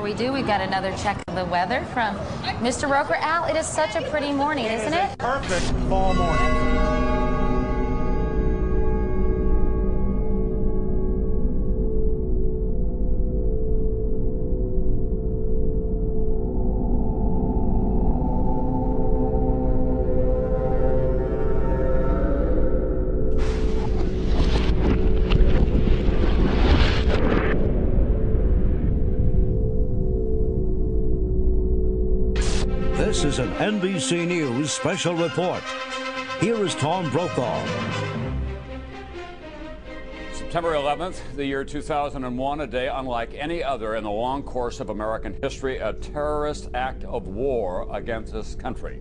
we do, we've got another check of the weather from Mr. Roker. Al, it is such a pretty morning, isn't it? Perfect fall morning. This is an NBC News special report. Here is Tom Brokaw. September 11th, the year 2001, a day unlike any other in the long course of American history, a terrorist act of war against this country.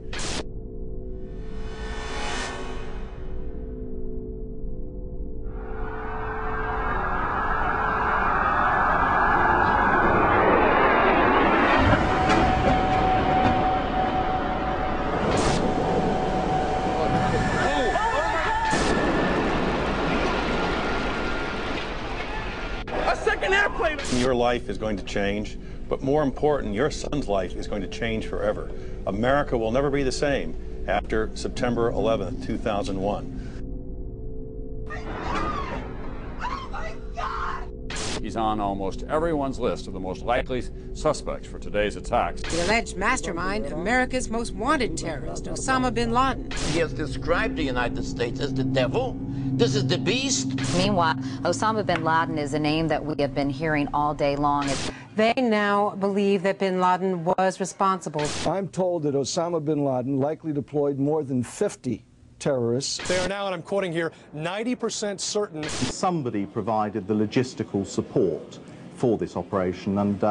Your life is going to change, but more important, your son's life is going to change forever. America will never be the same after September 11th, 2001. Oh my God! He's on almost everyone's list of the most likely suspects for today's attacks. The alleged mastermind, America's most wanted terrorist, Osama bin Laden. He has described the United States as the devil. This is the beast. Meanwhile, Osama bin Laden is a name that we have been hearing all day long. They now believe that bin Laden was responsible. I'm told that Osama bin Laden likely deployed more than 50 terrorists. They are now, and I'm quoting here, 90% certain. Somebody provided the logistical support for this operation, and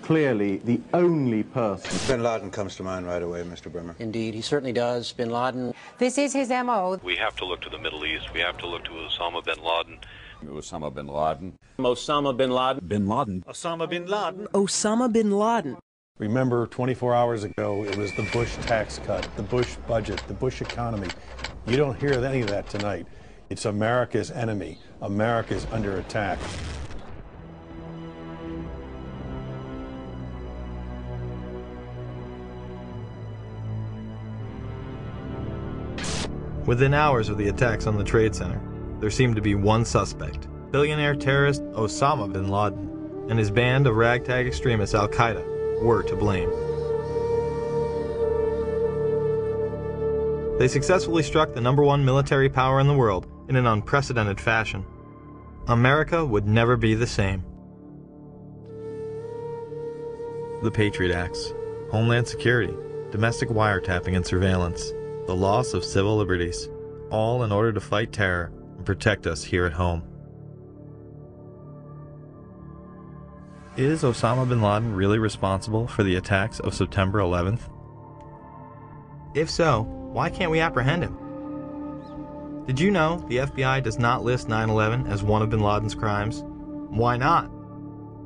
clearly the only person. Bin Laden comes to mind right away, Mr. Brimmer. Indeed, he certainly does. Bin Laden. This is his M.O. We have to look to the Middle East. We have to look to Osama bin Laden. Osama bin Laden. Osama bin Laden. Bin Laden. Osama bin Laden. Osama bin Laden. Remember, 24 hours ago, it was the Bush tax cut, the Bush budget, the Bush economy. You don't hear any of that tonight. It's America's enemy. America's under attack. Within hours of the attacks on the Trade Center, there seemed to be one suspect, billionaire terrorist Osama bin Laden, and his band of ragtag extremists Al-Qaeda were to blame. They successfully struck the #1 military power in the world in an unprecedented fashion. America would never be the same. The Patriot Acts, Homeland Security, domestic wiretapping and surveillance, the loss of civil liberties, all in order to fight terror and protect us here at home. Is Osama bin Laden really responsible for the attacks of September 11th? If so, why can't we apprehend him? Did you know the FBI does not list 9/11 as one of bin Laden's crimes? Why not?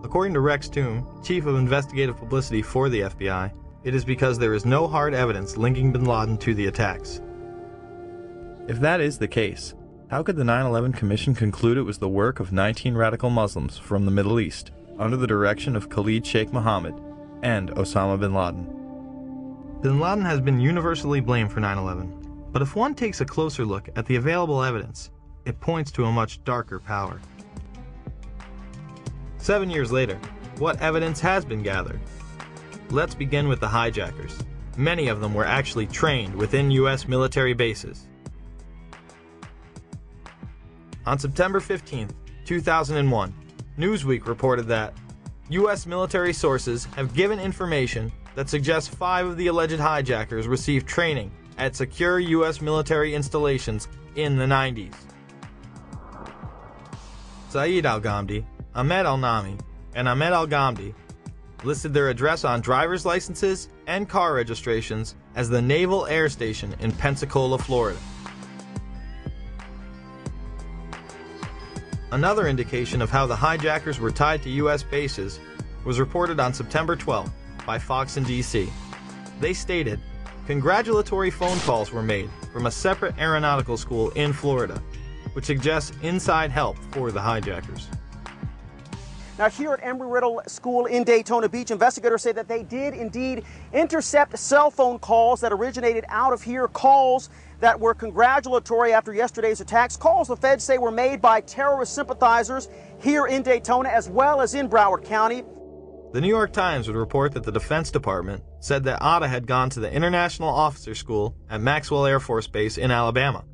According to Rex Toome, Chief of Investigative Publicity for the FBI, it is because there is no hard evidence linking bin Laden to the attacks. If that is the case, how could the 9/11 Commission conclude it was the work of 19 radical Muslims from the Middle East, under the direction of Khalid Sheikh Mohammed and Osama bin Laden? Bin Laden has been universally blamed for 9/11, but if one takes a closer look at the available evidence, it points to a much darker power. 7 years later, what evidence has been gathered? Let's begin with the hijackers. Many of them were actually trained within U.S. military bases. On September 15, 2001, Newsweek reported that U.S. military sources have given information that suggests 5 of the alleged hijackers received training at secure U.S. military installations in the 90s. Saeed al-Ghamdi, Ahmed al-Nami, and Ahmed al-Ghamdi listed their address on driver's licenses and car registrations as the Naval Air Station in Pensacola, Florida. Another indication of how the hijackers were tied to U.S. bases was reported on September 12th by Fox in D.C. They stated, congratulatory phone calls were made from a separate aeronautical school in Florida, which suggests inside help for the hijackers. Now, here at Embry-Riddle School in Daytona Beach, investigators say that they did indeed intercept cell phone calls that originated out of here, calls that were congratulatory after yesterday's attacks, calls the feds say were made by terrorist sympathizers here in Daytona as well as in Broward County. The New York Times would report that the Defense Department said that Atta had gone to the International Officer School at Maxwell Air Force Base in Alabama,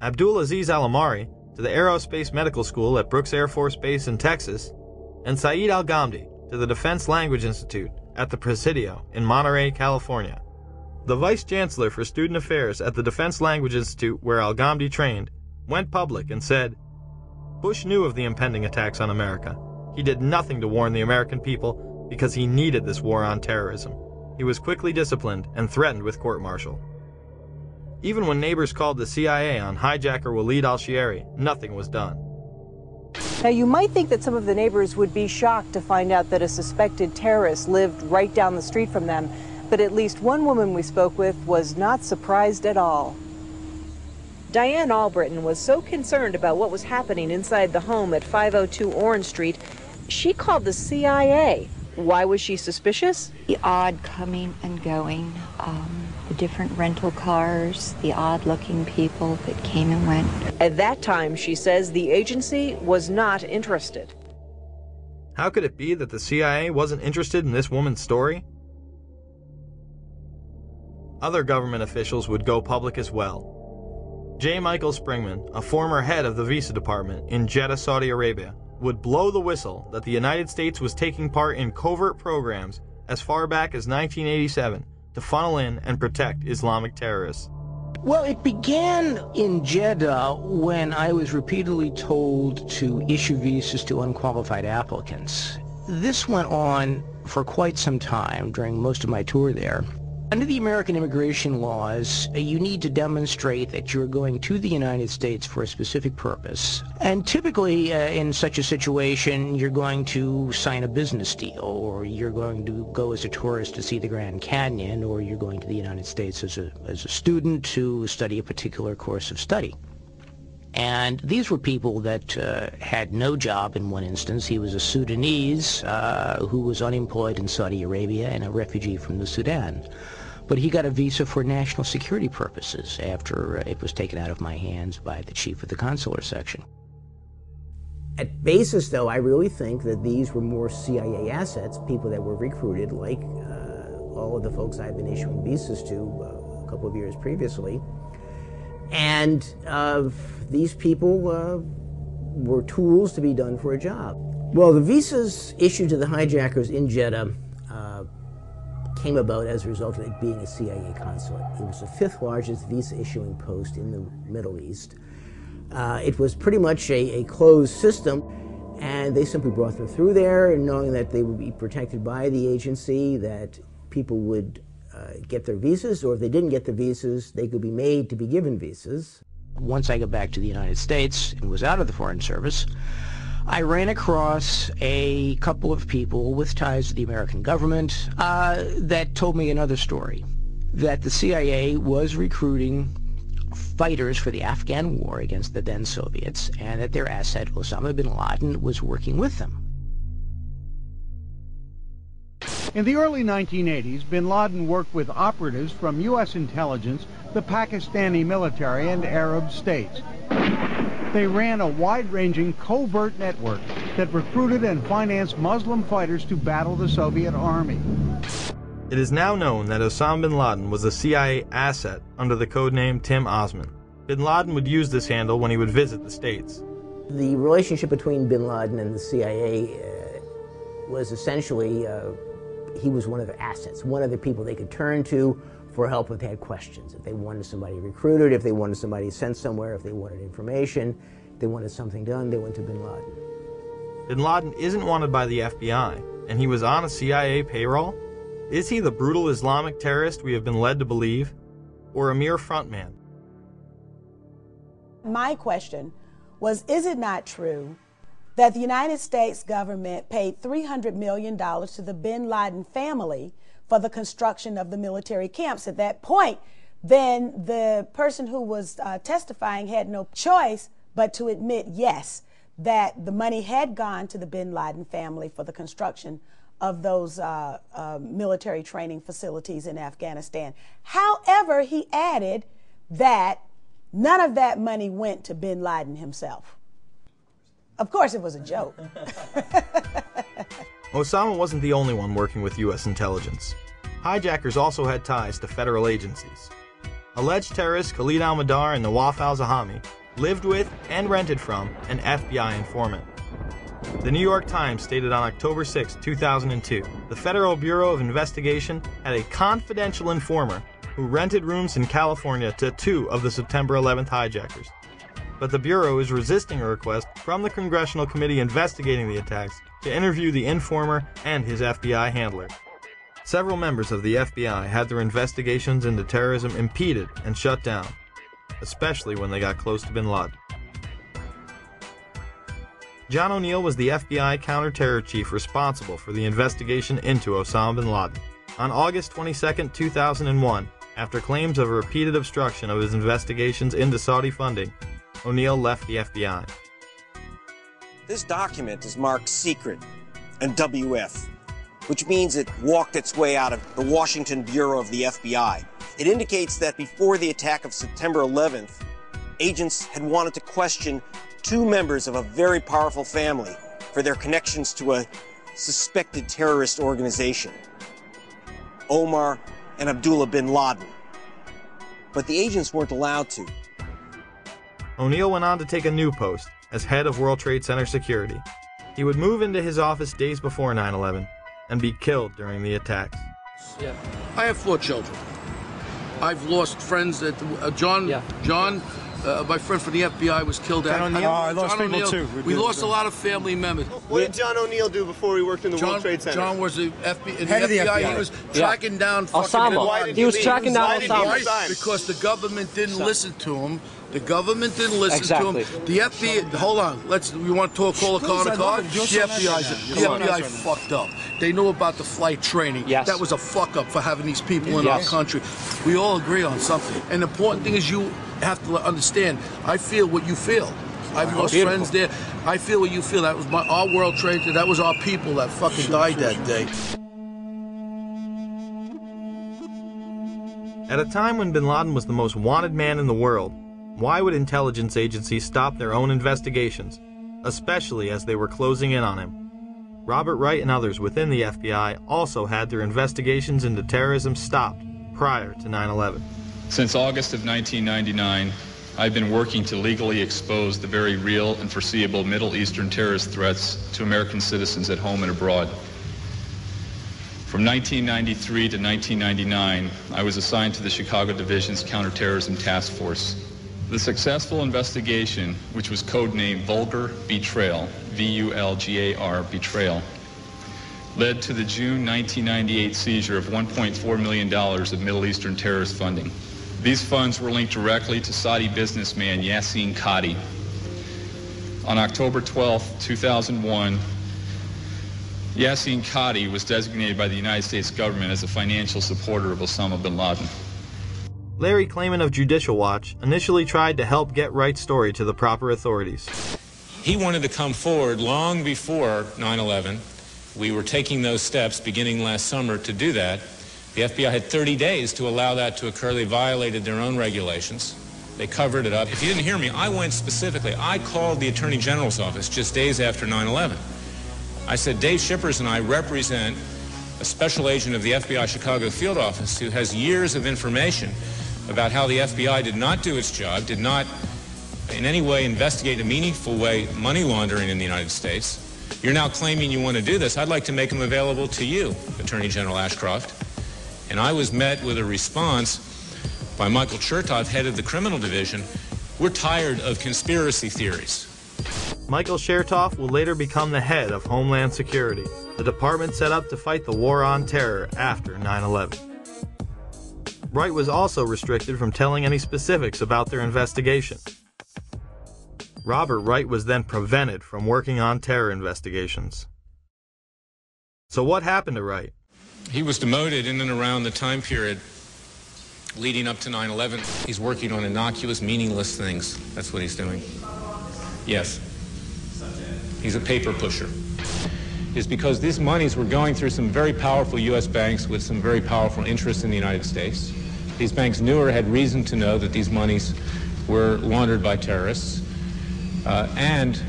Abdulaziz Al-Amari to the Aerospace Medical School at Brooks Air Force Base in Texas, and Saeed Al-Ghamdi to the Defense Language Institute at the Presidio in Monterey, California. The Vice Chancellor for Student Affairs at the Defense Language Institute, where Al-Ghamdi trained, went public and said, "Bush knew of the impending attacks on America. He did nothing to warn the American people because he needed this war on terrorism. He was quickly disciplined and threatened with court-martial." Even when neighbors called the CIA on hijacker Walid al-Shiari, nothing was done. Now, you might think that some of the neighbors would be shocked to find out that a suspected terrorist lived right down the street from them, but at least one woman we spoke with was not surprised at all. Diane Albritton was so concerned about what was happening inside the home at 502 Orange Street, she called the CIA. Why was she suspicious? The odd coming and going, the different rental cars, the odd-looking people that came and went. At that time, she says, the agency was not interested. How could it be that the CIA wasn't interested in this woman's story? Other government officials would go public as well. J. Michael Springman, a former head of the Visa Department in Jeddah, Saudi Arabia, would blow the whistle that the United States was taking part in covert programs as far back as 1987 to funnel in and protect Islamic terrorists. Well, it began in Jeddah when I was repeatedly told to issue visas to unqualified applicants. This went on for quite some time during most of my tour there. Under the American immigration laws, you need to demonstrate that you're going to the United States for a specific purpose. And typically, in such a situation, you're going to sign a business deal, or you're going to go as a tourist to see the Grand Canyon, or you're going to the United States as a student to study a particular course of study. And these were people that had no job in one instance. He was a Sudanese who was unemployed in Saudi Arabia and a refugee from the Sudan. But he got a visa for national security purposes after it was taken out of my hands by the chief of the consular section. At basis, though, I really think that these were more CIA assets, people that were recruited, like all of the folks I've been issuing visas to a couple of years previously. And these people were tools to be done for a job. Well, the visas issued to the hijackers in Jeddah came about as a result of it being a CIA consulate. It was the 5th largest visa issuing post in the Middle East. It was pretty much a closed system, and they simply brought them through there, knowing that they would be protected by the agency, that people would get their visas, or if they didn't get the visas, they could be made to be given visas. Once I got back to the United States and was out of the Foreign Service, I ran across a couple of people with ties to the American government that told me another story, that the CIA was recruiting fighters for the Afghan war against the then Soviets, and that their asset, Osama bin Laden, was working with them. In the early 1980s, bin Laden worked with operatives from U.S. intelligence, the Pakistani military, and Arab states. They ran a wide-ranging covert network that recruited and financed Muslim fighters to battle the Soviet army. It is now known that Osama bin Laden was a CIA asset under the codename Tim Osman. Bin Laden would use this handle when he would visit the States. The relationship between bin Laden and the CIA was essentially, he was one of their assets, one of the people they could turn to for help if they had questions. If they wanted somebody recruited, if they wanted somebody sent somewhere, if they wanted information, if they wanted something done, they went to bin Laden. Bin Laden isn't wanted by the FBI, and he was on a CIA payroll? Is he the brutal Islamic terrorist we have been led to believe, or a mere frontman? My question was, is it not true that the United States government paid $300 million to the bin Laden family for the construction of the military camps? At that point, then the person who was testifying had no choice but to admit, yes, that the money had gone to the bin Laden family for the construction of those military training facilities in Afghanistan. However, he added that none of that money went to bin Laden himself. Of course, it was a joke. Osama wasn't the only one working with U.S. intelligence. Hijackers also had ties to federal agencies. Alleged terrorists Khalid al-Mihdhar and Nawaf al-Zahami lived with and rented from an FBI informant. The New York Times stated on October 6, 2002, the Federal Bureau of Investigation had a confidential informer who rented rooms in California to 2 of the September 11th hijackers. But the Bureau is resisting a request from the Congressional Committee investigating the attacks to interview the informer and his FBI handler. Several members of the FBI had their investigations into terrorism impeded and shut down, especially when they got close to bin Laden. John O'Neill was the FBI counter-terror chief responsible for the investigation into Osama bin Laden. On August 22, 2001, after claims of a repeated obstruction of his investigations into Saudi funding, O'Neill left the FBI. This document is marked secret and WF, which means it walked its way out of the Washington Bureau of the FBI. It indicates that before the attack of September 11th, agents had wanted to question 2 members of a very powerful family for their connections to a suspected terrorist organization, Omar and Abdullah bin Laden. But the agents weren't allowed to. O'Neill went on to take a new post as head of World Trade Center security. He would move into his office days before 9/11 and be killed during the attacks. Yeah. I have 4 children. I've lost friends that John, my friend from the FBI was killed at. I lost people too. We lost a lot of family members. What did John O'Neill do before he worked in the World Trade Center? John was the FBI. Head of the FBI. He was tracking down Osama. He was tracking down Osama. Because the government didn't listen to him. The government didn't listen to him. The FBI. Hold on. We want to call a car on a car. The FBI fucked up. They knew about the flight training. Yes. That was a fuck up for having these people in our country. We all agree on something. And the important thing is you have to understand. I feel what you feel. I've lost friends there. I feel what you feel. That was our World Trade Center. That was our people that fucking died that day. At a time when bin Laden was the most wanted man in the world, why would intelligence agencies stop their own investigations, especially as they were closing in on him? Robert Wright and others within the FBI also had their investigations into terrorism stopped prior to 9/11. Since August of 1999, I've been working to legally expose the very real and foreseeable Middle Eastern terrorist threats to American citizens at home and abroad. From 1993 to 1999, I was assigned to the Chicago Division's Counterterrorism Task Force. The successful investigation, which was codenamed Vulgar Betrayal, V-U-L-G-A-R, Betrayal, led to the June 1998 seizure of $1.4 million of Middle Eastern terrorist funding. These funds were linked directly to Saudi businessman Yassin Qadi. On October 12, 2001, Yassin Qadi was designated by the United States government as a financial supporter of Osama bin Laden. Larry Klayman of Judicial Watch initially tried to help get Wright's story to the proper authorities. He wanted to come forward long before 9/11. We were taking those steps beginning last summer to do that. The FBI had 30 days to allow that to occur. They violated their own regulations. They covered it up. If you didn't hear me, I went specifically. I called the Attorney General's office just days after 9/11. I said, Dave Shippers and I represent a special agent of the FBI Chicago field office who has years of information about how the FBI did not do its job, did not in any way investigate in a meaningful way money laundering in the United States. You're now claiming you want to do this. I'd like to make them available to you, Attorney General Ashcroft. And I was met with a response by Michael Chertoff, head of the criminal division. We're tired of conspiracy theories. Michael Chertoff will later become the head of Homeland Security, the department set up to fight the war on terror after 9/11. Wright was also restricted from telling any specifics about their investigation. Robert Wright was then prevented from working on terror investigations. So what happened to Wright? He was demoted in and around the time period leading up to 9/11. He's working on innocuous, meaningless things. That's what he's doing. Yes. he's a paper pusher, is because these monies were going through some very powerful U.S. banks with some very powerful interests in the United States. These banks knew or had reason to know that these monies were laundered by terrorists, and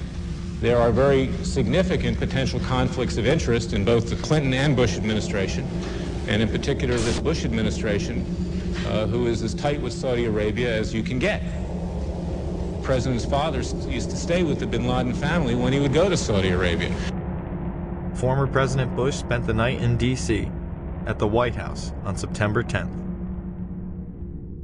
there are very significant potential conflicts of interest in both the Clinton and Bush administration, and in particular this Bush administration, who is as tight with Saudi Arabia as you can get. The president's father used to stay with the bin Laden family when he would go to Saudi Arabia. Former President Bush spent the night in D.C. at the White House on September 10th.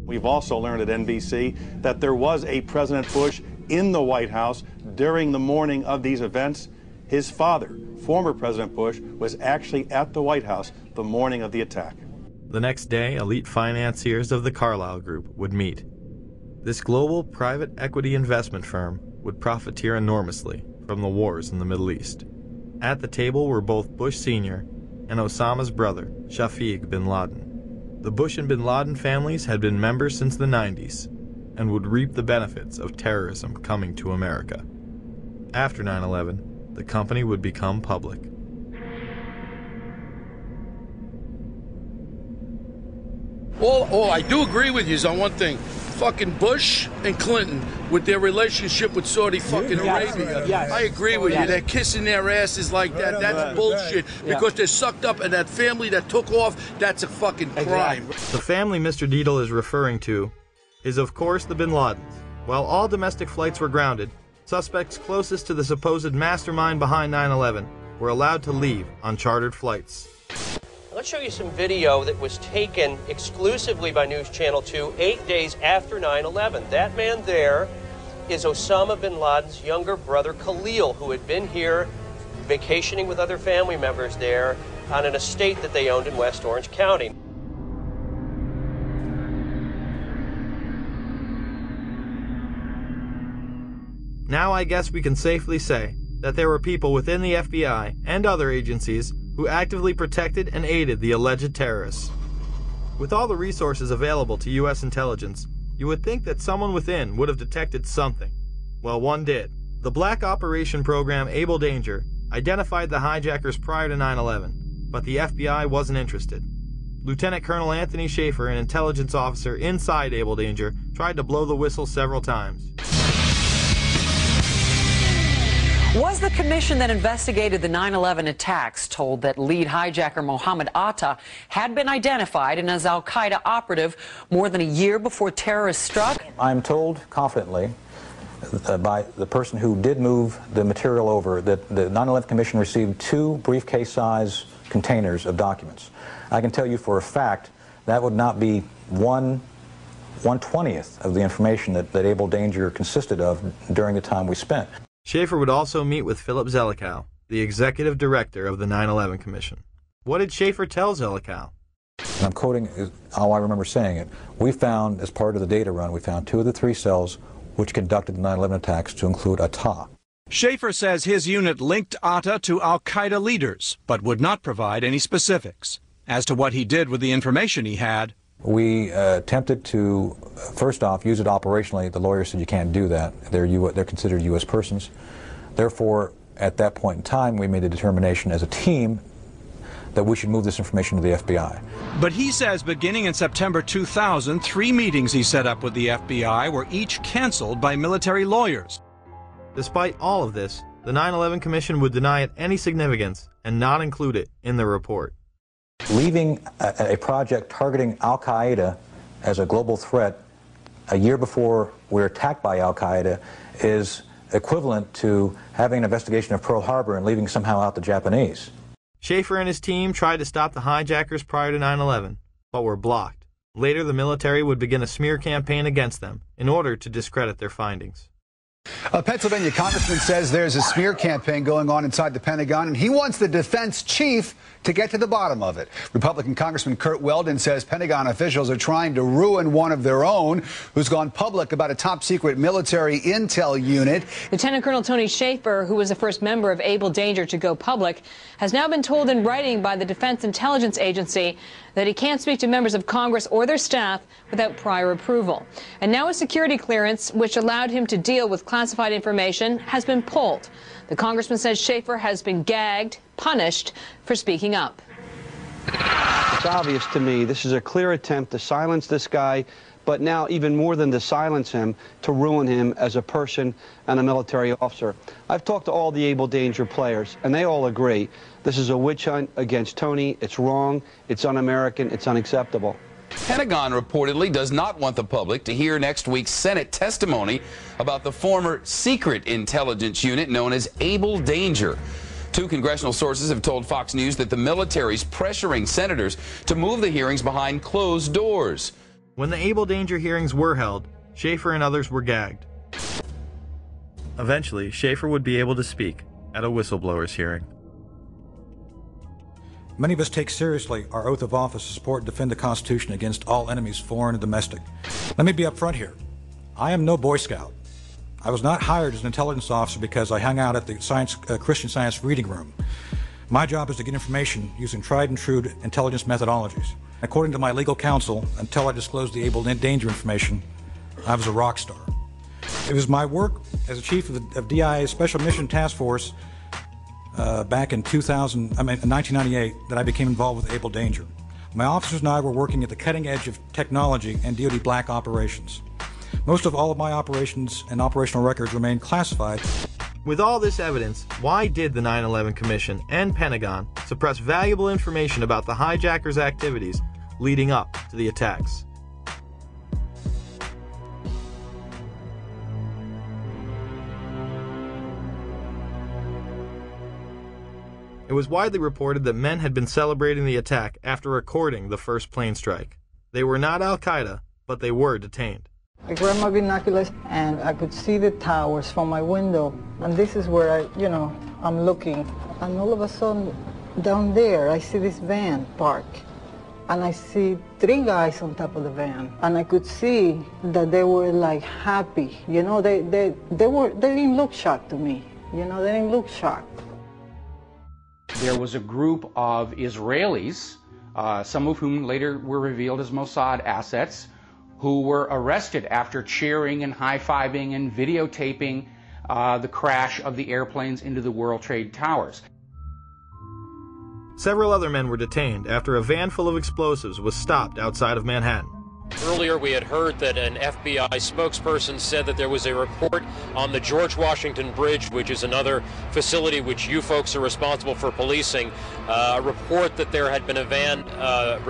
We've also learned at NBC that there was a President Bush in the White House during the morning of these events. His father, former President Bush, was actually at the White House the morning of the attack. The next day, elite financiers of the Carlyle Group would meet. This global private equity investment firm would profiteer enormously from the wars in the Middle East. At the table were both Bush Sr. and Osama's brother, Shafiq bin Laden. The Bush and bin Laden families had been members since the 90s and would reap the benefits of terrorism coming to America. After 9/11, the company would become public. All I do agree with you is on one thing. Fucking Bush and Clinton with their relationship with Saudi fucking Arabia. Yes. I agree with you. They're kissing their asses like that. That's bullshit. Because they're sucked up, and that family that took off, that's a fucking crime. The family Mr. Deedle is referring to is, of course, the bin Ladens. While all domestic flights were grounded, suspects closest to the supposed mastermind behind 9/11 were allowed to leave on chartered flights. Let's show you some video that was taken exclusively by News Channel 2 8 days after 9/11. That man there is Osama bin Laden's younger brother Khalil, who had been here vacationing with other family members there on an estate that they owned in West Orange County. Now I guess we can safely say that there were people within the FBI and other agencies who actively protected and aided the alleged terrorists. With all the resources available to U.S. intelligence, you would think that someone within would have detected something. Well, one did. The Black Operation Program Able Danger identified the hijackers prior to 9/11, but the FBI wasn't interested. Lieutenant Colonel Anthony Schaefer, an intelligence officer inside Able Danger, tried to blow the whistle several times. Was the commission that investigated the 9/11 attacks told that lead hijacker Mohammed Atta had been identified and as al-Qaeda operative more than a year before terrorists struck? I'm told confidently by the person who did move the material over that the 9/11 commission received 2 briefcase-size containers of documents. I can tell you for a fact that would not be 1/20th of the information that Able Danger consisted of during the time we spent. Schaefer would also meet with Philip Zelikow, the executive director of the 9/11 Commission. What did Schaefer tell Zelikow? And I'm quoting how I remember saying it. We found, as part of the data run, we found 2 of the 3 cells which conducted the 9/11 attacks to include Atta. Schaefer says his unit linked Atta to al-Qaeda leaders, but would not provide any specifics. As to what he did with the information he had, we attempted to, first off, use it operationally. The lawyer said you can't do that. They're considered U.S. persons. Therefore, at that point in time, we made a determination as a team that we should move this information to the FBI. But he says beginning in September 2000, 3 meetings he set up with the FBI were each canceled by military lawyers. Despite all of this, the 9/11 Commission would deny it any significance and not include it in the report. Leaving a project targeting al-Qaeda as a global threat a year before we're attacked by al-Qaeda is equivalent to having an investigation of Pearl Harbor and leaving somehow out the Japanese. Schaefer and his team tried to stop the hijackers prior to 9/11, but were blocked. Later, the military would begin a smear campaign against them in order to discredit their findings. A Pennsylvania congressman says there's a smear campaign going on inside the Pentagon, and he wants the defense chief to get to the bottom of it. Republican Congressman Kurt Weldon says Pentagon officials are trying to ruin one of their own who's gone public about a top-secret military intel unit. Lieutenant Colonel Tony Schaefer, who was the first member of Able Danger to go public, has now been told in writing by the Defense Intelligence Agency that he can't speak to members of Congress or their staff without prior approval. And now a security clearance which allowed him to deal with classified classified information has been pulled. The congressman says Schaefer has been gagged, punished for speaking up. It's obvious to me this is a clear attempt to silence this guy, but now even more than to silence him, to ruin him as a person and a military officer. I've talked to all the Able Danger players, and they all agree this is a witch hunt against Tony. It's wrong, it's un-American, it's unacceptable. Pentagon reportedly does not want the public to hear next week's Senate testimony about the former secret intelligence unit known as Able Danger. Two congressional sources have told Fox News that the military's pressuring senators to move the hearings behind closed doors. When the Able Danger hearings were held, Schaefer and others were gagged. Eventually, Schaefer would be able to speak at a whistleblower's hearing. Many of us take seriously our oath of office to support and defend the Constitution against all enemies, foreign and domestic. Let me be upfront here. I am no Boy Scout. I was not hired as an intelligence officer because I hung out at the Christian Science reading room. My job is to get information using tried and true intelligence methodologies. According to my legal counsel, until I disclosed the Able Danger information, I was a rock star. It was my work as a chief of DIA's Special Mission Task Force back in 1998 that I became involved with Able Danger. My officers and I were working at the cutting edge of technology and DoD black operations. Most of all of my operations and operational records remain classified. With all this evidence, why did the 9/11 Commission and Pentagon suppress valuable information about the hijackers' activities leading up to the attacks? It was widely reported that men had been celebrating the attack after recording the first plane strike. They were not Al-Qaeda, but they were detained. I grabbed my binoculars and I could see the towers from my window. And this is where I'm looking. And all of a sudden, down there, I see this van park. And I see three guys on top of the van. And I could see that they were like happy. You know, they didn't look shocked to me. You know, they didn't look shocked. There was a group of Israelis, some of whom later were revealed as Mossad assets, who were arrested after cheering and high-fiving and videotaping the crash of the airplanes into the World Trade Towers. Several other men were detained after a van full of explosives was stopped outside of Manhattan. Earlier, we had heard that an FBI spokesperson said that there was a report on the George Washington Bridge, which is another facility which you folks are responsible for policing, a report that there had been a van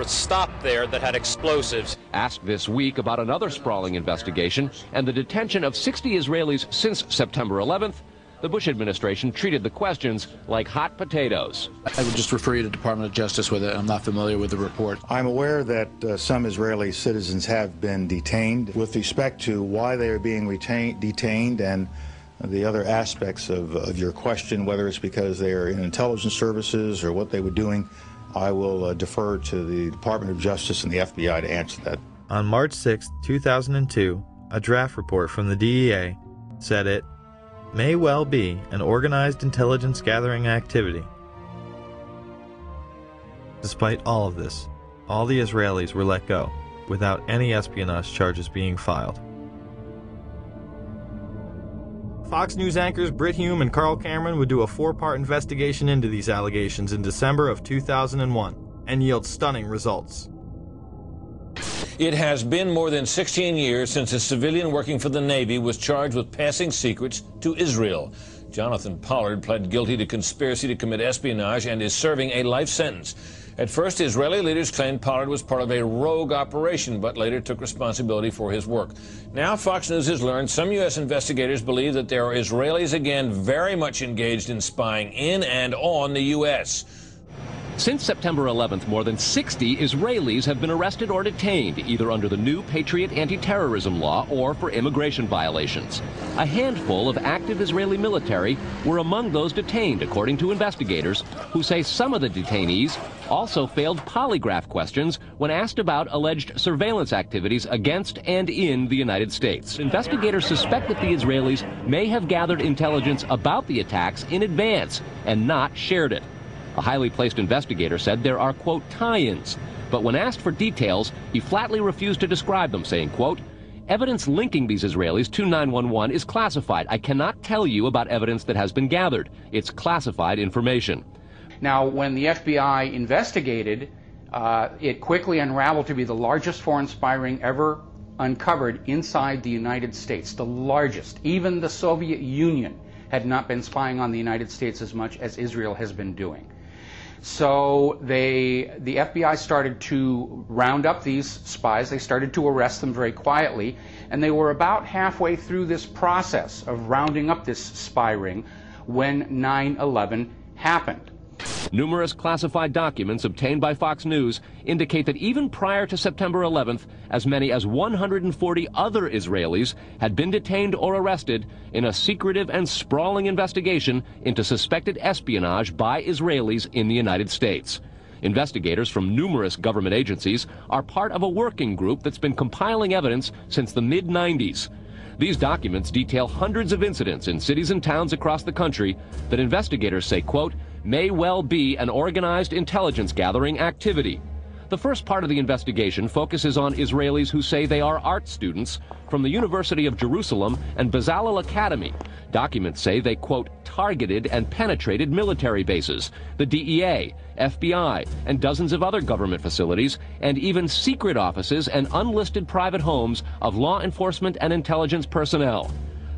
stopped there that had explosives. Asked this week about another sprawling investigation and the detention of 60 Israelis since September 11th, the Bush administration treated the questions like hot potatoes. I would just refer you to the Department of Justice with it. I'm not familiar with the report. I'm aware that some Israeli citizens have been detained. With respect to why they are being detained and the other aspects of your question, whether it's because they are in intelligence services or what they were doing, I will defer to the Department of Justice and the FBI to answer that. On March 6, 2002, a draft report from the DEA said it may well be an organized intelligence gathering activity. Despite all of this, all the Israelis were let go without any espionage charges being filed. Fox News anchors Britt Hume and Carl Cameron would do a 4-part investigation into these allegations in December of 2001 and yield stunning results. It has been more than 16 years since a civilian working for the Navy was charged with passing secrets to Israel. Jonathan Pollard pled guilty to conspiracy to commit espionage and is serving a life sentence. At first, Israeli leaders claimed Pollard was part of a rogue operation, but later took responsibility for his work. Now, Fox News has learned some U.S. investigators believe that there are Israelis again very much engaged in spying in and on the U.S. Since September 11th, more than 60 Israelis have been arrested or detained, either under the new Patriot anti-terrorism law or for immigration violations. A handful of active Israeli military were among those detained, according to investigators, who say some of the detainees also failed polygraph questions when asked about alleged surveillance activities against and in the United States. Investigators suspect that the Israelis may have gathered intelligence about the attacks in advance and not shared it. A highly placed investigator said there are, quote, tie-ins, but when asked for details, he flatly refused to describe them, saying, quote, Evidence linking these Israelis to 911 is classified. I cannot tell you about evidence that has been gathered. It's classified information. Now, when the FBI investigated, it quickly unraveled to be the largest foreign spy ring ever uncovered inside the United States, the largest. Even the Soviet Union had not been spying on the United States as much as Israel has been doing. So the FBI started to round up these spies. They started to arrest them very quietly, and they were about halfway through this process of rounding up this spy ring when 9/11 happened. Numerous classified documents obtained by Fox News indicate that even prior to September 11th, as many as 140 other Israelis had been detained or arrested in a secretive and sprawling investigation into suspected espionage by Israelis in the United States. Investigators from numerous government agencies are part of a working group that's been compiling evidence since the mid-90s. These documents detail hundreds of incidents in cities and towns across the country that investigators say, quote, may well be an organized intelligence gathering activity. The first part of the investigation focuses on Israelis who say they are art students from the University of Jerusalem and Bezalel Academy. Documents say they, quote, targeted and penetrated military bases, the DEA, FBI, and dozens of other government facilities, and even secret offices and unlisted private homes of law enforcement and intelligence personnel.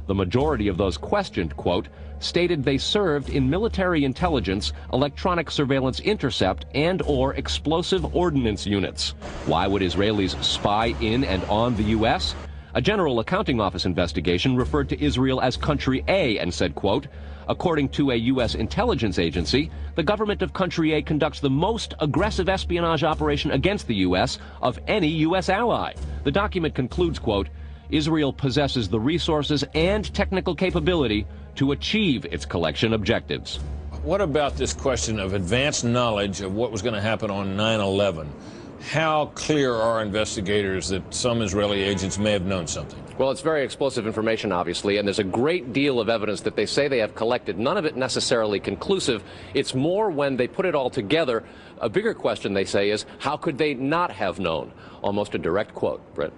The majority of those questioned, quote, stated they served in military intelligence, electronic surveillance intercept, and/or explosive ordnance units. Why would Israelis spy in and on the U.S.? A General Accounting Office investigation referred to Israel as Country A and said, quote, according to a U.S. intelligence agency, the government of Country A conducts the most aggressive espionage operation against the U.S. of any U.S. ally. The document concludes, quote, Israel possesses the resources and technical capability to achieve its collection objectives. What about this question of advanced knowledge of what was going to happen on 9/11? How clear are investigators that some Israeli agents may have known something? Well, it's very explosive information, obviously, and there's a great deal of evidence that they say they have collected. None of it necessarily conclusive. It's more when they put it all together. A bigger question, they say, is how could they not have known? Almost a direct quote, Britt.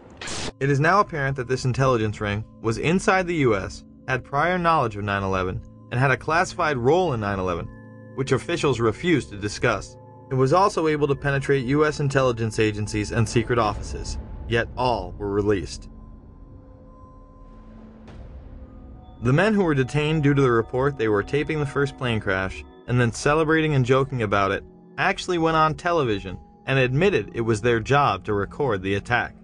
It is now apparent that this intelligence ring was inside the U.S., had prior knowledge of 9/11, and had a classified role in 9/11, which officials refused to discuss. It was also able to penetrate U.S. intelligence agencies and secret offices, yet all were released. The men who were detained due to the report they were taping the first plane crash and then celebrating and joking about it actually went on television and admitted it was their job to record the attack.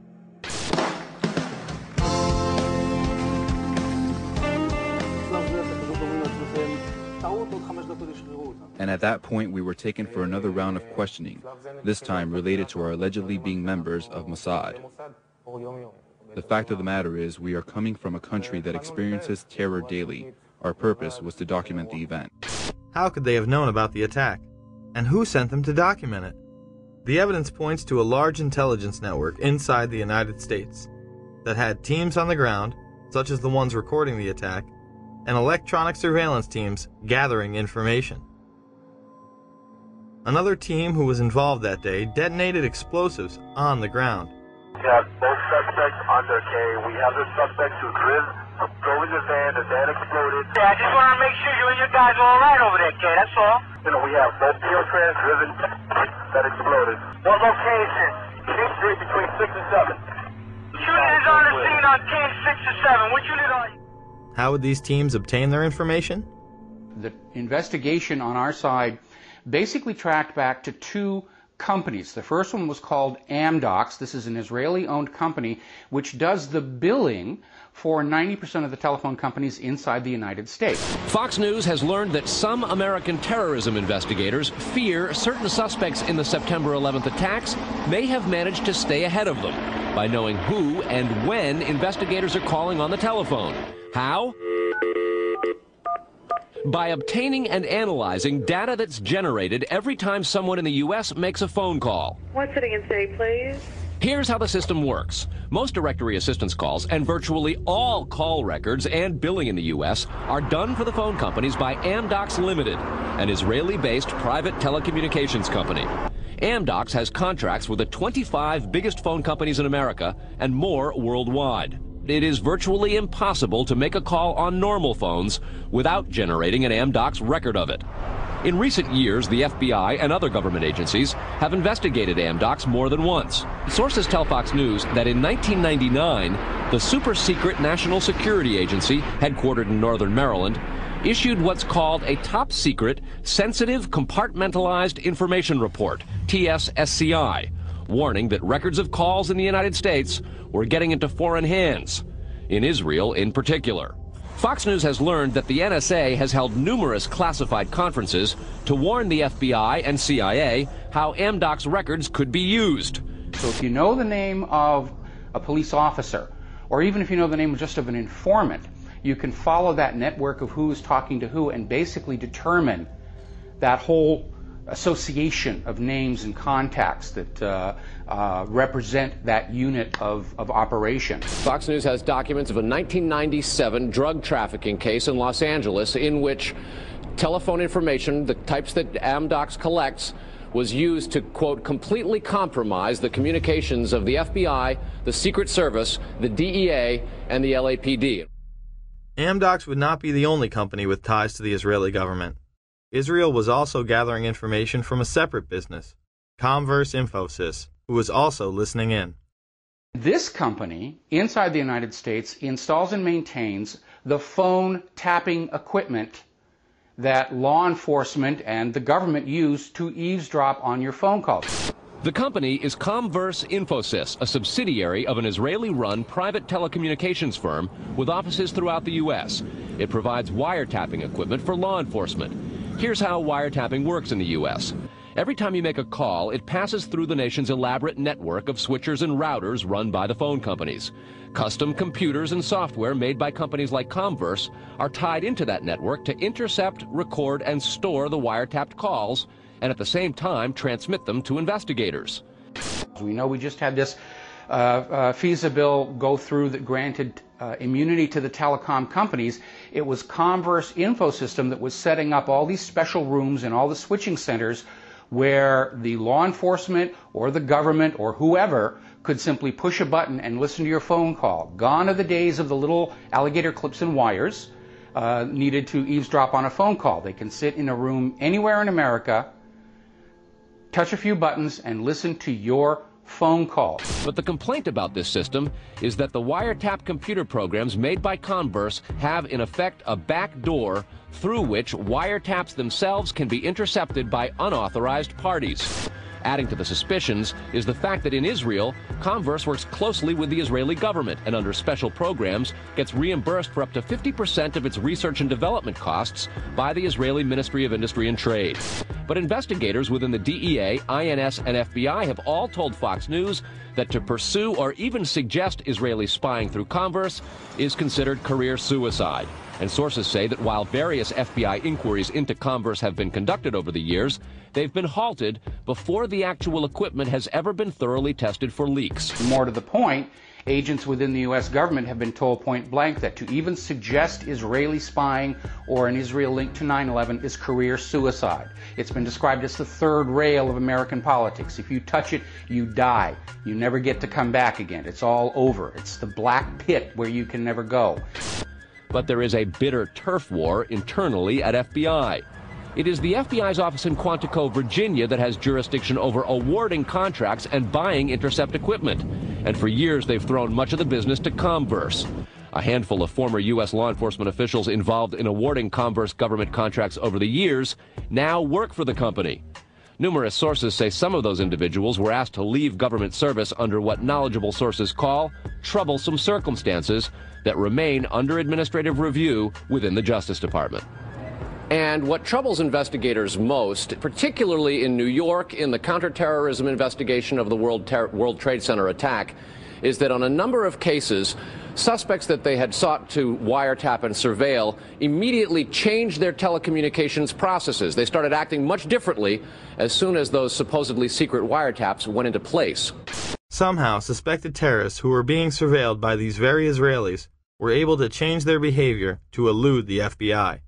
And at that point, we were taken for another round of questioning, this time related to our allegedly being members of Mossad. The fact of the matter is, we are coming from a country that experiences terror daily. Our purpose was to document the event. How could they have known about the attack? And who sent them to document it? The evidence points to a large intelligence network inside the United States that had teams on the ground, such as the ones recording the attack, and electronic surveillance teams gathering information. Another team who was involved that day detonated explosives on the ground. We have both suspects under K. We have the suspect who drove in the van exploded. Yeah, I just want to make sure you and your guys are all right over there, K, that's all. You know, we have both Trans driven that exploded. What location? King Street between 6 and 7. Shooting is on the scene on King 6 or 7. What unit are you? How would these teams obtain their information? The investigation on our side basically tracked back to two companies. The first one was called Amdocs. This is an Israeli-owned company which does the billing for 90% of the telephone companies inside the United States. Fox News has learned that some American terrorism investigators fear certain suspects in the September 11th attacks may have managed to stay ahead of them by knowing who and when investigators are calling on the telephone. How? By obtaining and analyzing data that's generated every time someone in the U.S. makes a phone call. One sitting in city, please. Here's how the system works. Most directory assistance calls and virtually all call records and billing in the U.S. are done for the phone companies by Amdocs Limited, an Israeli-based private telecommunications company. Amdocs has contracts with the 25 biggest phone companies in America and more worldwide. It is virtually impossible to make a call on normal phones without generating an Amdocs record of it. In recent years, the FBI and other government agencies have investigated Amdocs more than once. Sources tell Fox News that in 1999, the super-secret National Security Agency, headquartered in northern Maryland, issued what's called a top-secret, sensitive, compartmentalized information report, TSSCI, warning that records of calls in the United States were getting into foreign hands, in Israel in particular. Fox News has learned that the NSA has held numerous classified conferences to warn the FBI and CIA how Amdocs records could be used. So if you know the name of a police officer, or even if you know the name just of an informant, you can follow that network of who's talking to who and basically determine that whole association of names and contacts that represent that unit of operation. Fox News has documents of a 1997 drug trafficking case in Los Angeles in which telephone information, the types that Amdocs collects, was used to, quote, completely compromise the communications of the FBI, the Secret Service, the DEA, and the LAPD. Amdocs would not be the only company with ties to the Israeli government. Israel was also gathering information from a separate business, Comverse Infosys, who was also listening in. This company, inside the United States, installs and maintains the phone tapping equipment that law enforcement and the government use to eavesdrop on your phone calls. The company is Comverse Infosys, a subsidiary of an Israeli-run private telecommunications firm with offices throughout the U.S. It provides wiretapping equipment for law enforcement. Here's how wiretapping works in the U.S. Every time you make a call, it passes through the nation's elaborate network of switchers and routers run by the phone companies. Custom computers and software made by companies like Comverse are tied into that network to intercept, record, and store the wiretapped calls, and at the same time transmit them to investigators. We know we just had this FISA bill go through that granted immunity to the telecom companies. It was Comverse Infosystem that was setting up all these special rooms and all the switching centers where the law enforcement or the government or whoever could simply push a button and listen to your phone call. Gone are the days of the little alligator clips and wires needed to eavesdrop on a phone call. They can sit in a room anywhere in America, touch a few buttons, and listen to your phone call. But the complaint about this system is that the wiretap computer programs made by Comverse have in effect a back door through which wiretaps themselves can be intercepted by unauthorized parties. Adding to the suspicions is the fact that in Israel, Comverse works closely with the Israeli government and under special programs gets reimbursed for up to 50% of its research and development costs by the Israeli Ministry of Industry and Trade. But investigators within the DEA, INS, and FBI have all told Fox News that to pursue or even suggest Israeli spying through Comverse is considered career suicide. And sources say that while various FBI inquiries into Comverse have been conducted over the years, they've been halted before the actual equipment has ever been thoroughly tested for leaks. More to the point, agents within the U.S. government have been told point blank that to even suggest Israeli spying or an Israel link to 9/11 is career suicide. It's been described as the third rail of American politics. If you touch it, you die. You never get to come back again. It's all over. It's the black pit where you can never go. But there is a bitter turf war internally at FBI. It is the FBI's office in Quantico, Virginia that has jurisdiction over awarding contracts and buying intercept equipment. And for years they've thrown much of the business to Comverse. A handful of former U.S. law enforcement officials involved in awarding Comverse government contracts over the years now work for the company. Numerous sources say some of those individuals were asked to leave government service under what knowledgeable sources call troublesome circumstances that remain under administrative review within the Justice Department. And what troubles investigators most, particularly in New York in the counterterrorism investigation of the World Trade Center attack, is that on a number of cases, suspects that they had sought to wiretap and surveil immediately changed their telecommunications processes. They started acting much differently as soon as those supposedly secret wiretaps went into place. Somehow, suspected terrorists who were being surveilled by these very Israelis were able to change their behavior to elude the FBI.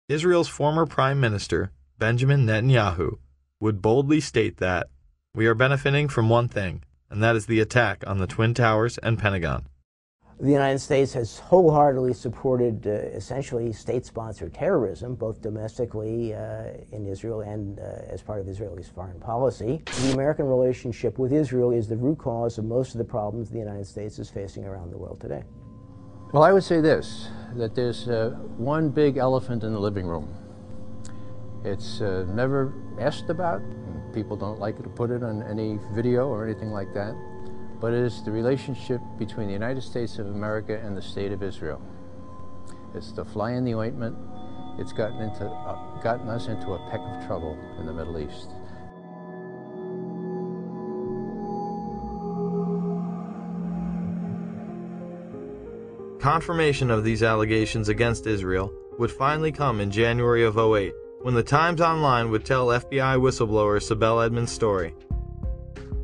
Israel's former Prime Minister, Benjamin Netanyahu, would boldly state that we are benefiting from one thing, and that is the attack on the Twin Towers and Pentagon. The United States has wholeheartedly supported essentially state-sponsored terrorism, both domestically in Israel and as part of Israel's foreign policy. The American relationship with Israel is the root cause of most of the problems the United States is facing around the world today. Well, I would say this, that there's one big elephant in the living room. It's never asked about. People don't like to put it on any video or anything like that. But it is the relationship between the United States of America and the State of Israel. It's the fly in the ointment. It's gotten us into a peck of trouble in the Middle East. Confirmation of these allegations against Israel would finally come in January of 2008, when the Times Online would tell FBI whistleblower Sibel Edmonds' story.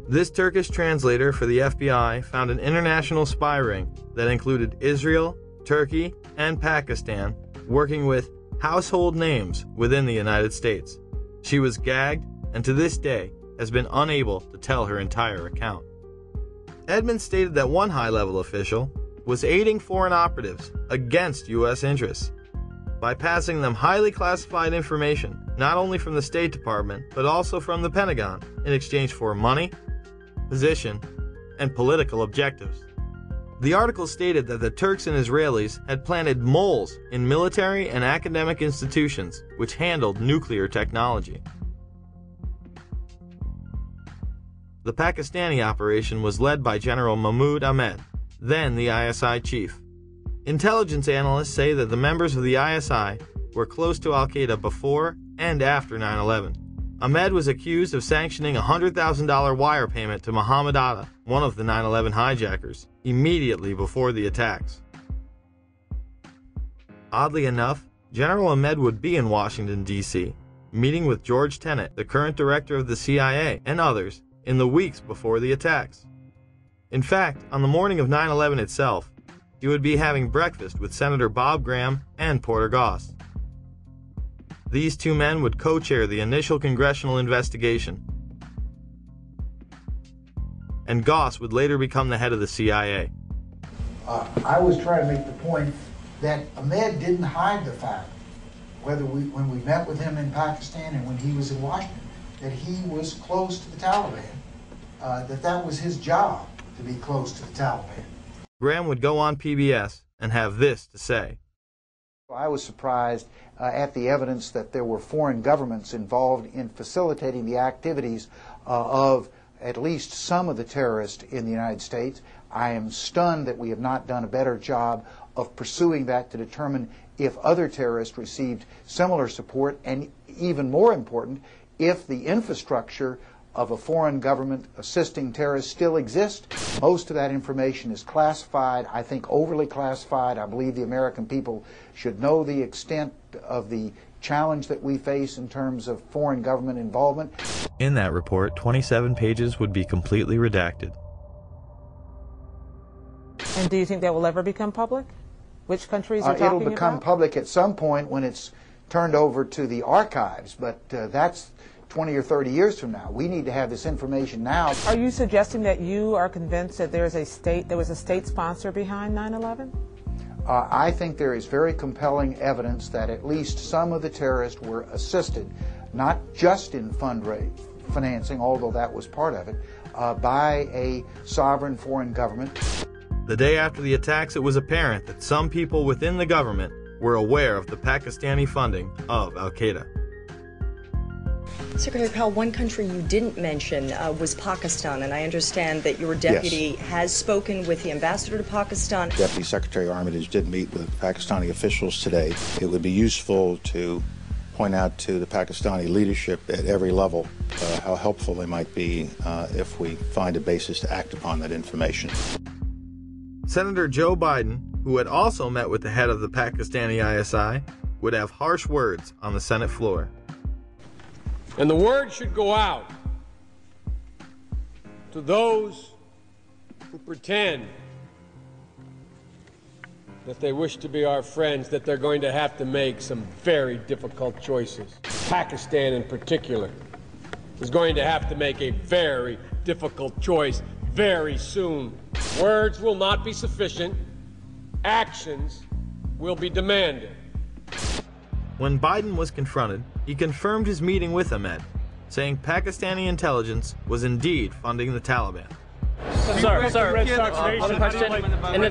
This Turkish translator for the FBI found an international spy ring that included Israel, Turkey, and Pakistan working with household names within the United States. She was gagged and to this day has been unable to tell her entire account. Edmonds stated that one high-level official was aiding foreign operatives against U.S. interests by passing them highly classified information, not only from the State Department, but also from the Pentagon, in exchange for money, position, and political objectives. The article stated that the Turks and Israelis had planted moles in military and academic institutions which handled nuclear technology. The Pakistani operation was led by General Mahmoud Ahmed, then the ISI chief. Intelligence analysts say that the members of the ISI were close to Al-Qaeda before and after 9/11. Ahmed was accused of sanctioning a $100,000 wire payment to Mohammed Atta, one of the 9/11 hijackers, immediately before the attacks. Oddly enough, General Ahmed would be in Washington, D.C., meeting with George Tenet, the current director of the CIA, and others, in the weeks before the attacks. In fact, on the morning of 9/11 itself, he would be having breakfast with Senator Bob Graham and Porter Goss. These two men would co-chair the initial congressional investigation, and Goss would later become the head of the CIA. I was trying to make the point that Ahmed didn't hide the fact, when we met with him in Pakistan and when he was in Washington, that he was close to the Taliban, that was his job, to be close to the Taliban. Graham would go on PBS and have this to say. I was surprised at the evidence that there were foreign governments involved in facilitating the activities of at least some of the terrorists in the United States. I am stunned that we have not done a better job of pursuing that to determine if other terrorists received similar support, and even more important, if the infrastructure of a foreign government assisting terrorists still exists. Most of that information is classified, I think overly classified. I believe the American people should know the extent of the challenge that we face in terms of foreign government involvement. In that report, 27 pages would be completely redacted. And do you think that will ever become public? Which countries are talking about? It'll become public at some point when it's turned over to the archives, but that's 20 or 30 years from now. We need to have this information now. Are you suggesting that you are convinced that there was a state sponsor behind 9/11? I think there is very compelling evidence that at least some of the terrorists were assisted, not just in financing, although that was part of it, by a sovereign foreign government. The day after the attacks, it was apparent that some people within the government were aware of the Pakistani funding of Al-Qaeda. Secretary Powell, one country you didn't mention was Pakistan, and I understand that your deputy has spoken with the ambassador to Pakistan. Deputy Secretary Armitage did meet with Pakistani officials today. It would be useful to point out to the Pakistani leadership at every level how helpful they might be if we find a basis to act upon that information. Senator Joe Biden, who had also met with the head of the Pakistani ISI, would have harsh words on the Senate floor. And the word should go out to those who pretend that they wish to be our friends, that they're going to have to make some very difficult choices. Pakistan in particular is going to have to make a very difficult choice very soon. Words will not be sufficient. Actions will be demanded. When Biden was confronted, he confirmed his meeting with Ahmed, saying Pakistani intelligence was indeed funding the Taliban. Sir, one question. In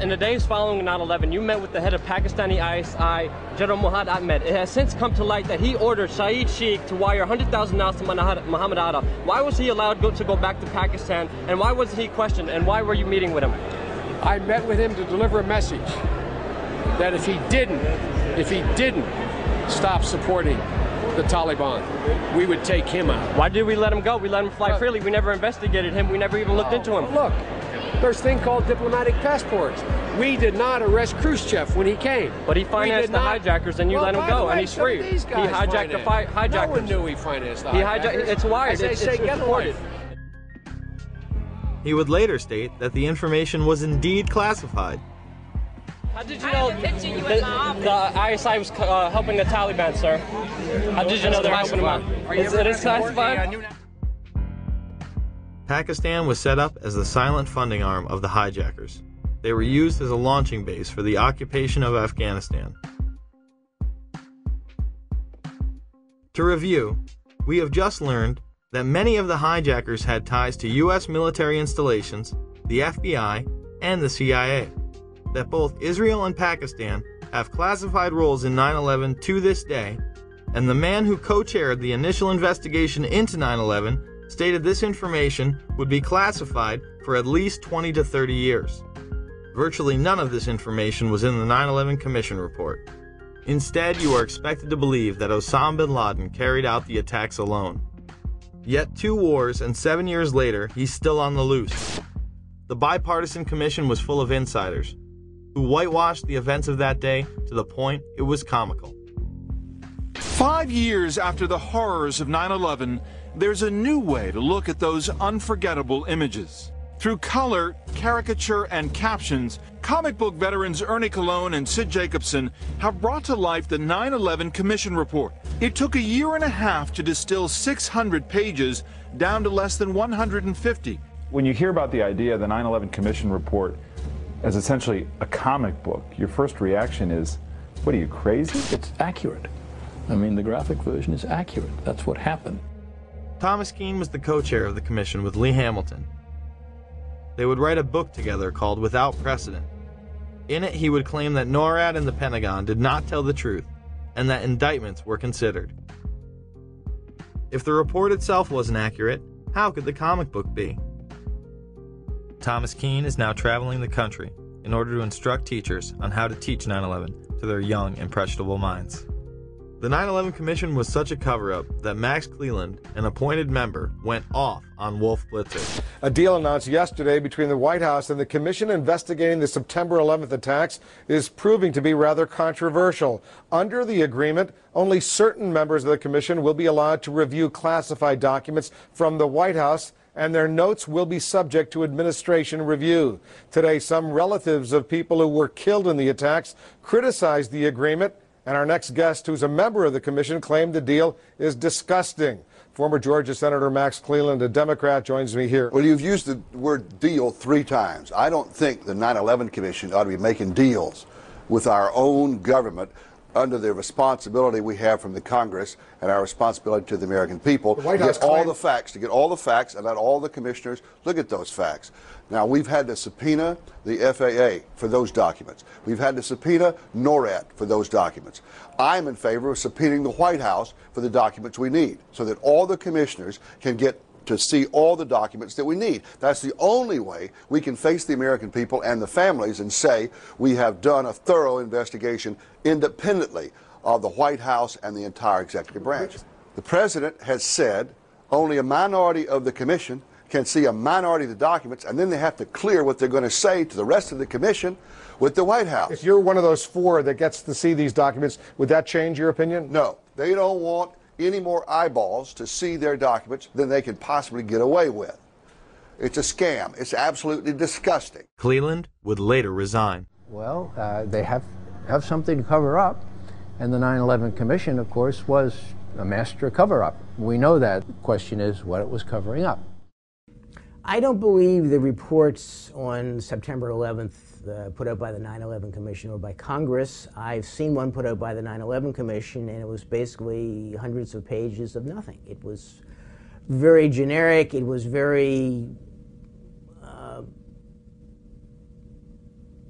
the days following 9/11, you met with the head of Pakistani ISI, General Muhammad Ahmed. It has since come to light that he ordered Saeed Sheikh to wire $100,000 to Muhammad Atta. Why was he allowed to go back to Pakistan, and why wasn't he questioned, and why were you meeting with him? I met with him to deliver a message that if he didn't stop supporting the Taliban, we would take him out. Why did we let him go? We let him fly freely. We never investigated him. We never even looked into him. Look, there's a thing called diplomatic passports. We did not arrest Khrushchev when he came. But he financed the hijackers, and you let him go, and he's free. He hijacked the hijackers. No one knew he financed the hijackers. It's wired. It's reported. He would later state that the information was indeed classified. How did you know the ISI was helping the Taliban, sir? How did you know they're helping them out? It is classified? Pakistan was set up as the silent funding arm of the hijackers. They were used as a launching base for the occupation of Afghanistan. To review, we have just learned that many of the hijackers had ties to U.S. military installations, the FBI, and the CIA. That both Israel and Pakistan have classified roles in 9/11 to this day, and the man who co-chaired the initial investigation into 9/11 stated this information would be classified for at least 20 to 30 years. Virtually none of this information was in the 9/11 Commission report. Instead, you are expected to believe that Osama bin Laden carried out the attacks alone. Yet 2 wars and 7 years later, he's still on the loose. The bipartisan commission was full of insiders, who whitewashed the events of that day to the point it was comical. 5 years after the horrors of 9/11, there's a new way to look at those unforgettable images. Through color, caricature, and captions, comic book veterans Ernie Colon and Sid Jacobson have brought to life the 9/11 Commission Report. It took a year and a half to distill 600 pages down to less than 150. When you hear about the idea of the 9/11 Commission Report as essentially a comic book, your first reaction is, what are you, crazy? It's accurate. I mean, the graphic version is accurate. That's what happened. Thomas Keane was the co-chair of the commission with Lee Hamilton. They would write a book together called Without Precedent. In it, he would claim that NORAD and the Pentagon did not tell the truth, and that indictments were considered. If the report itself wasn't accurate, how could the comic book be? Thomas Keane is now traveling the country in order to instruct teachers on how to teach 9/11 to their young, impressionable minds. The 9/11 Commission was such a cover-up that Max Cleland, an appointed member, went off on Wolf Blitzer. A deal announced yesterday between the White House and the commission investigating the September 11th attacks is proving to be rather controversial. Under the agreement, only certain members of the commission will be allowed to review classified documents from the White House, and their notes will be subject to administration review. Today, some relatives of people who were killed in the attacks criticized the agreement, and our next guest, who's a member of the commission, claimed the deal is disgusting. Former Georgia Senator Max Cleland, a Democrat, joins me here. Well, you've used the word deal 3 times. I don't think the 9/11 Commission ought to be making deals with our own government under the responsibility we have from the Congress and our responsibility to the American people to get all the facts, and let all the commissioners look at those facts. Now, we've had to subpoena the FAA for those documents. We've had to subpoena NORAD for those documents. I'm in favor of subpoenaing the White House for the documents we need so that all the commissioners can get to see all the documents that we need. That's the only way we can face the American people and the families and say we have done a thorough investigation independently of the White House and the entire executive branch. The president has said only a minority of the commission can see a minority of the documents, and then they have to clear what they're going to say to the rest of the commission with the White House. If you're one of those 4 that gets to see these documents, would that change your opinion? No. They don't want any more eyeballs to see their documents than they can possibly get away with. It's a scam. It's absolutely disgusting. Cleland would later resign. Well, they have something to cover up, and the 9/11 Commission, of course, was a master cover-up. We know that. The question is what it was covering up. I don't believe the reports on September 11th put out by the 9/11 Commission or by Congress. I've seen one put out by the 9/11 Commission, and it was basically hundreds of pages of nothing. It was very generic. It was very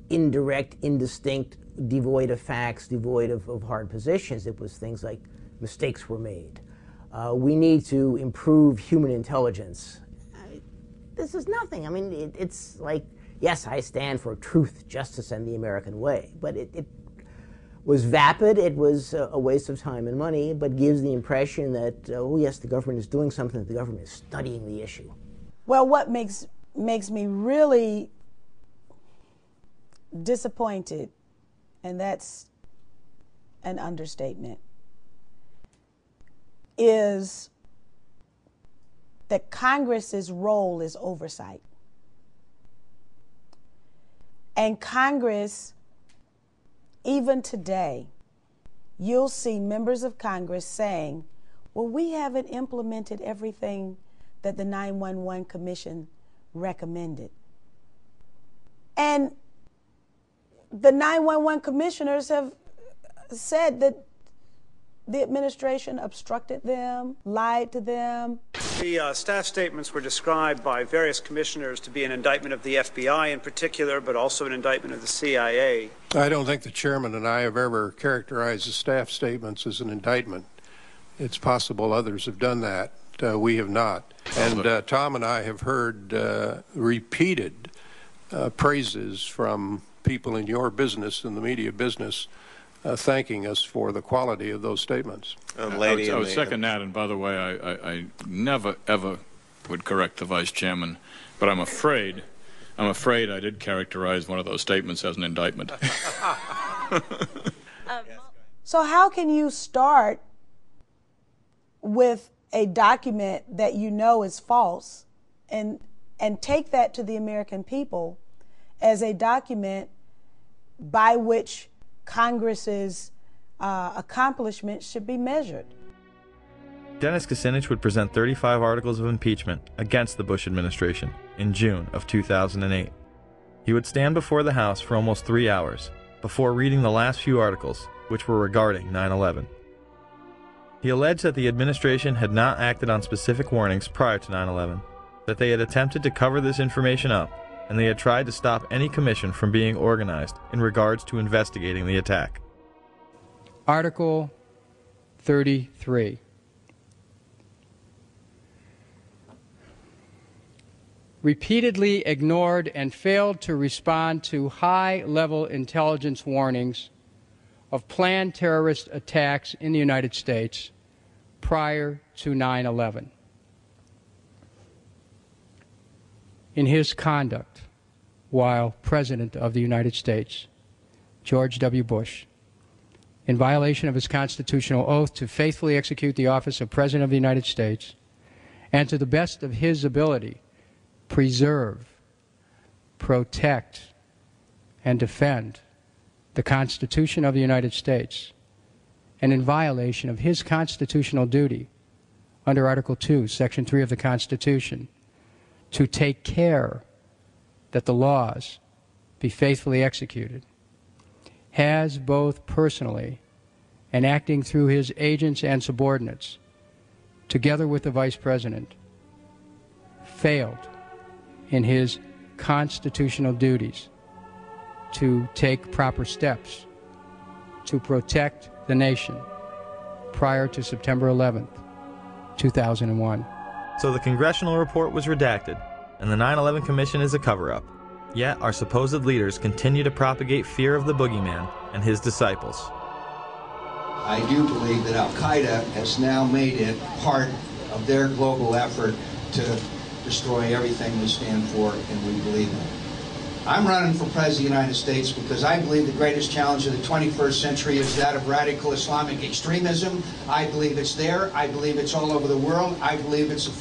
indirect, indistinct, devoid of facts, devoid of hard positions. It was things like mistakes were made. We need to improve human intelligence. This is nothing. I mean, it's like, yes, I stand for truth, justice, and the American way, but it was vapid. It was a waste of time and money, but gives the impression that, oh yes, the government is doing something, the government is studying the issue. Well, what makes me really disappointed, and that's an understatement, is that Congress's role is oversight. And Congress, even today, you'll see members of Congress saying, well, we haven't implemented everything that the 9/11 Commission recommended. And the 9/11 commissioners have said that the administration obstructed them, lied to them. The staff statements were described by various commissioners to be an indictment of the FBI in particular, but also an indictment of the CIA. I don't think the chairman and I have ever characterized the staff statements as an indictment. It's possible others have done that. We have not. And Tom and I have heard repeated praises from people in your business, in the media business, thanking us for the quality of those statements. I would second that, and by the way, I never, ever would correct the vice chairman, but I'm afraid I did characterize one of those statements as an indictment. So how can you start with a document that you know is false and take that to the American people as a document by which Congress's accomplishments should be measured? Dennis Kucinich would present 35 articles of impeachment against the Bush administration in June of 2008. He would stand before the House for almost 3 hours before reading the last few articles, which were regarding 9/11. He alleged that the administration had not acted on specific warnings prior to 9/11, that they had attempted to cover this information up, and they had tried to stop any commission from being organized in regards to investigating the attack. Article 33. Repeatedly ignored and failed to respond to high-level intelligence warnings of planned terrorist attacks in the United States prior to 9/11. In his conduct while President of the United States, George W. Bush, in violation of his constitutional oath to faithfully execute the office of President of the United States, and to the best of his ability, preserve, protect, and defend the Constitution of the United States, and in violation of his constitutional duty under Article 2, Section 3 of the Constitution, to take care that the laws be faithfully executed, has both personally and acting through his agents and subordinates, together with the Vice President, failed in his constitutional duties to take proper steps to protect the nation prior to September 11th, 2001. So the congressional report was redacted, and the 9/11 Commission is a cover-up. Yet our supposed leaders continue to propagate fear of the boogeyman and his disciples. I do believe that Al-Qaeda has now made it part of their global effort to destroy everything we stand for and we believe in. I'm running for President of the United States because I believe the greatest challenge of the 21st century is that of radical Islamic extremism. I believe it's there. I believe it's all over the world. I believe it's a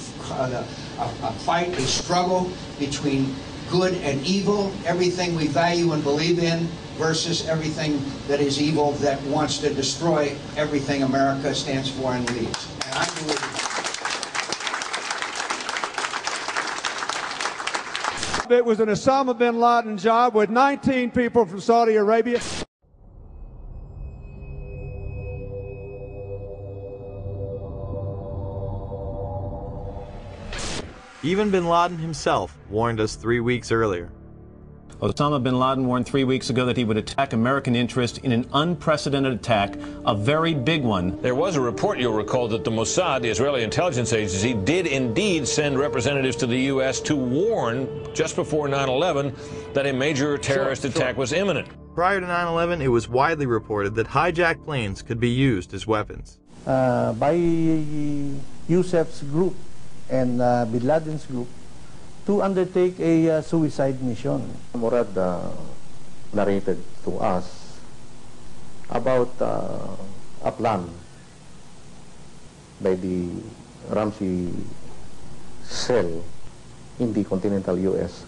fight, a struggle between good and evil. Everything we value and believe in versus everything that is evil that wants to destroy everything America stands for and leads. And I believe it was an Osama bin Laden job with 19 people from Saudi Arabia. Even bin Laden himself warned us 3 weeks earlier. Osama bin Laden warned 3 weeks ago that he would attack American interest in an unprecedented attack, a very big one. There was a report, you'll recall, that the Mossad, the Israeli intelligence agency, did indeed send representatives to the U.S. to warn just before 9/11 that a major terrorist attack was imminent. Prior to 9/11, it was widely reported that hijacked planes could be used as weapons. By Youssef's group and bin Laden's group to undertake a suicide mission. Murad narrated to us about a plan by the Ramsey cell in the continental U.S.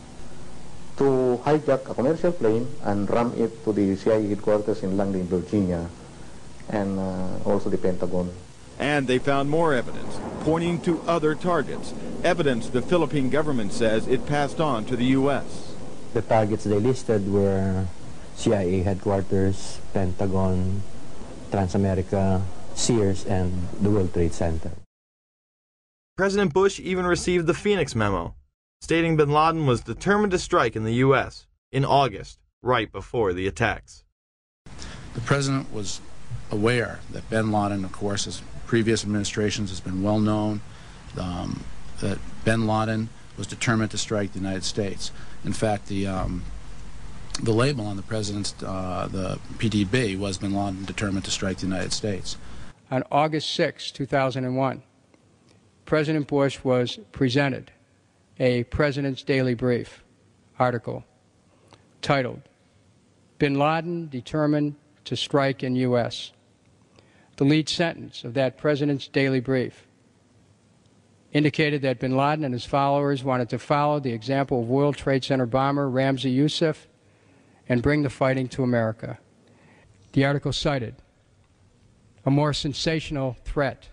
to hijack a commercial plane and ram it to the CIA headquarters in Langley, Virginia, and also the Pentagon. And they found more evidence, pointing to other targets, evidence the Philippine government says it passed on to the U.S. The targets they listed were CIA headquarters, Pentagon, Transamerica, Sears, and the World Trade Center. President Bush even received the Phoenix memo, stating bin Laden was determined to strike in the U.S. in August, right before the attacks. The president was aware that bin Laden, of course, as previous administrations has been well known, that bin Laden was determined to strike the United States. In fact, the label on the president's, the PDB, was bin Laden determined to strike the United States. On August 6, 2001, President Bush was presented a President's Daily Brief article titled, "Bin Laden Determined to Strike in U.S." The lead sentence of that President's Daily Brief indicated that bin Laden and his followers wanted to follow the example of World Trade Center bomber Ramzi Youssef and bring the fighting to America. The article cited a more sensational threat,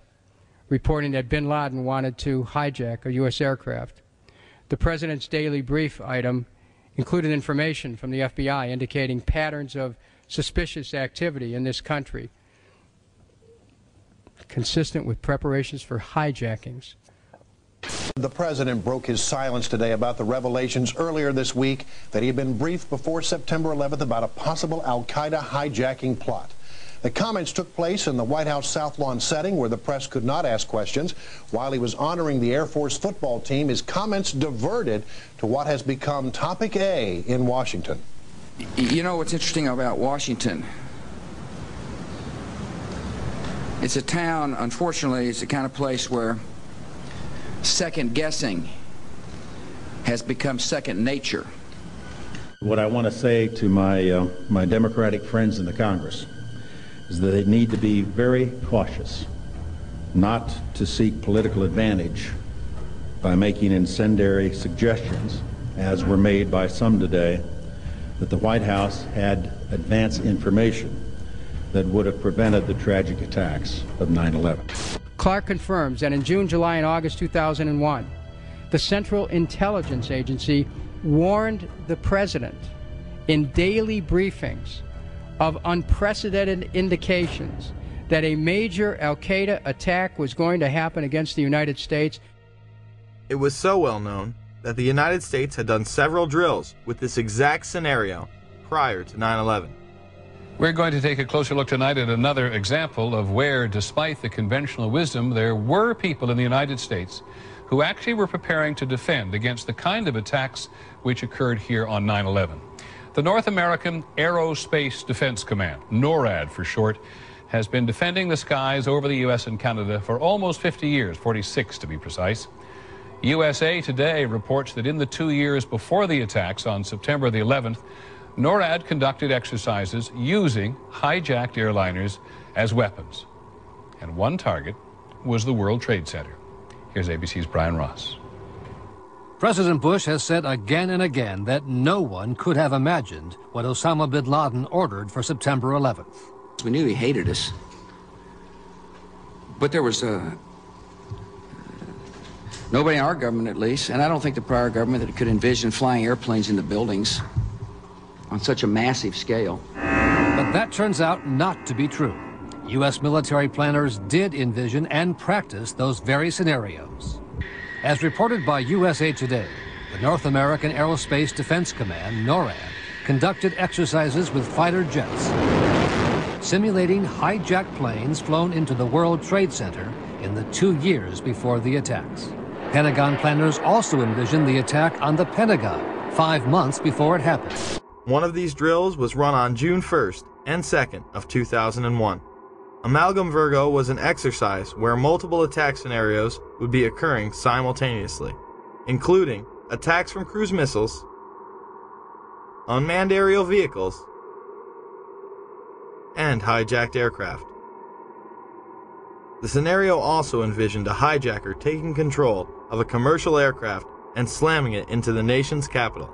reporting that bin Laden wanted to hijack a U.S. aircraft. The President's Daily Brief item included information from the FBI indicating patterns of suspicious activity in this country, consistent with preparations for hijackings. The president broke his silence today about the revelations earlier this week that he had been briefed before September 11th about a possible al-Qaeda hijacking plot. The comments took place in the White House South Lawn setting where the press could not ask questions. While he was honoring the Air Force football team, his comments diverted to what has become topic A in Washington. You know what's interesting about Washington? It's a town, unfortunately, it's the kind of place where second guessing has become second nature. What I want to say to my Democratic friends in the Congress is that they need to be very cautious not to seek political advantage by making incendiary suggestions, as were made by some today, that the White House had advance information that would have prevented the tragic attacks of 9/11. Clark confirms that in June, July, and August 2001, the Central Intelligence Agency warned the President in daily briefings of unprecedented indications that a major al-Qaeda attack was going to happen against the United States. It was so well known that the United States had done several drills with this exact scenario prior to 9/11. We're going to take a closer look tonight at another example of where, despite the conventional wisdom, there were people in the United States who actually were preparing to defend against the kind of attacks which occurred here on 9/11. The North American Aerospace Defense Command, NORAD for short, has been defending the skies over the U.S. and Canada for almost 50 years, 46 to be precise. USA Today reports that in the 2 years before the attacks on September the 11th, NORAD conducted exercises using hijacked airliners as weapons. And one target was the World Trade Center. Here's ABC's Brian Ross. President Bush has said again and again that no one could have imagined what Osama bin Laden ordered for September 11th. We knew he hated us. But there was nobody in our government, at least, and I don't think the prior government, that could envision flying airplanes into buildings on such a massive scale. But that turns out not to be true. U.S. military planners did envision and practice those very scenarios. As reported by USA Today, the North American Aerospace Defense Command, NORAD, conducted exercises with fighter jets, simulating hijacked planes flown into the World Trade Center in the 2 years before the attacks. Pentagon planners also envisioned the attack on the Pentagon 5 months before it happened. One of these drills was run on June 1st and 2nd of 2001. Amalgam Virgo was an exercise where multiple attack scenarios would be occurring simultaneously, including attacks from cruise missiles, unmanned aerial vehicles, and hijacked aircraft. The scenario also envisioned a hijacker taking control of a commercial aircraft and slamming it into the nation's capital.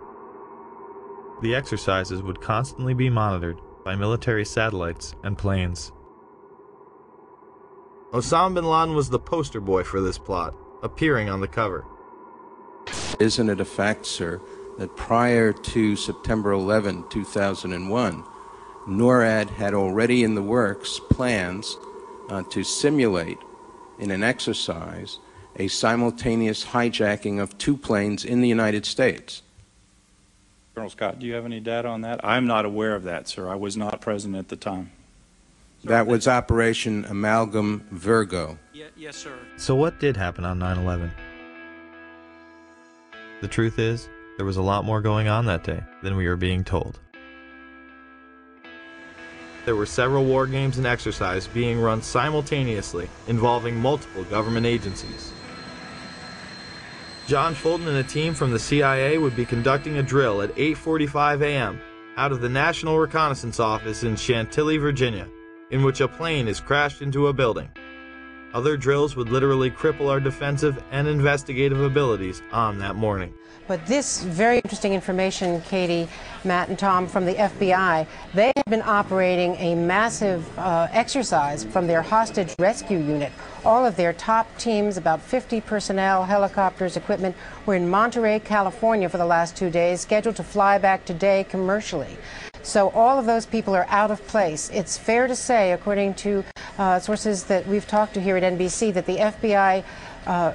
The exercises would constantly be monitored by military satellites and planes. Osama bin Laden was the poster boy for this plot, appearing on the cover. Isn't it a fact, sir, that prior to September 11, 2001, NORAD had already in the works plans to simulate in an exercise a simultaneous hijacking of 2 planes in the United States? Colonel Scott, do you have any data on that? I'm not aware of that, sir. I was not present at the time. That was Operation Amalgam Virgo. Yes, sir. So what did happen on 9/11? The truth is, there was a lot more going on that day than we are being told. There were several war games and exercises being run simultaneously, involving multiple government agencies. John Fulton and a team from the CIA would be conducting a drill at 8:45 a.m. out of the National Reconnaissance Office in Chantilly, Virginia, in which a plane is crashed into a building. Other drills would literally cripple our defensive and investigative abilities on that morning. But this very interesting information, Katie, Matt, and Tom, from the FBI, they have been operating a massive exercise from their hostage rescue unit. All of their top teams, about 50 personnel, helicopters, equipment, were in Monterey, California for the last 2 days, scheduled to fly back today commercially. So all of those people are out of place. It's fair to say, according to sources that we've talked to here at NBC, that the FBI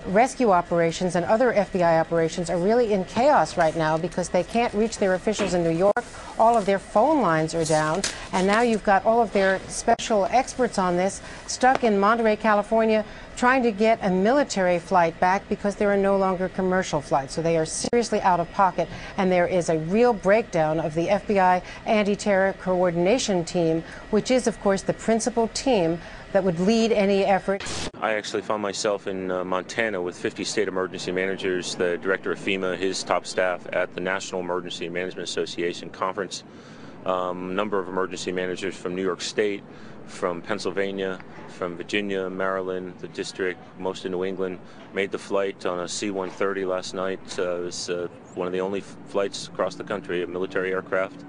rescue operations and other FBI operations are really in chaos right now because they can't reach their officials in New York. All of their phone lines are down, and now you've got all of their special experts on this stuck in Monterey, California, trying to get a military flight back because there are no longer commercial flights. So they are seriously out of pocket, and there is a real breakdown of the FBI anti-terror coordination team, which is, of course, the principal team that would lead any effort. I actually found myself in Montana with 50 state emergency managers, the director of FEMA, his top staff at the National Emergency Management Association conference, number of emergency managers from New York State, from Pennsylvania, from Virginia, Maryland, the district, most in New England, made the flight on a C-130 last night. It was one of the only flights across the country, a military aircraft.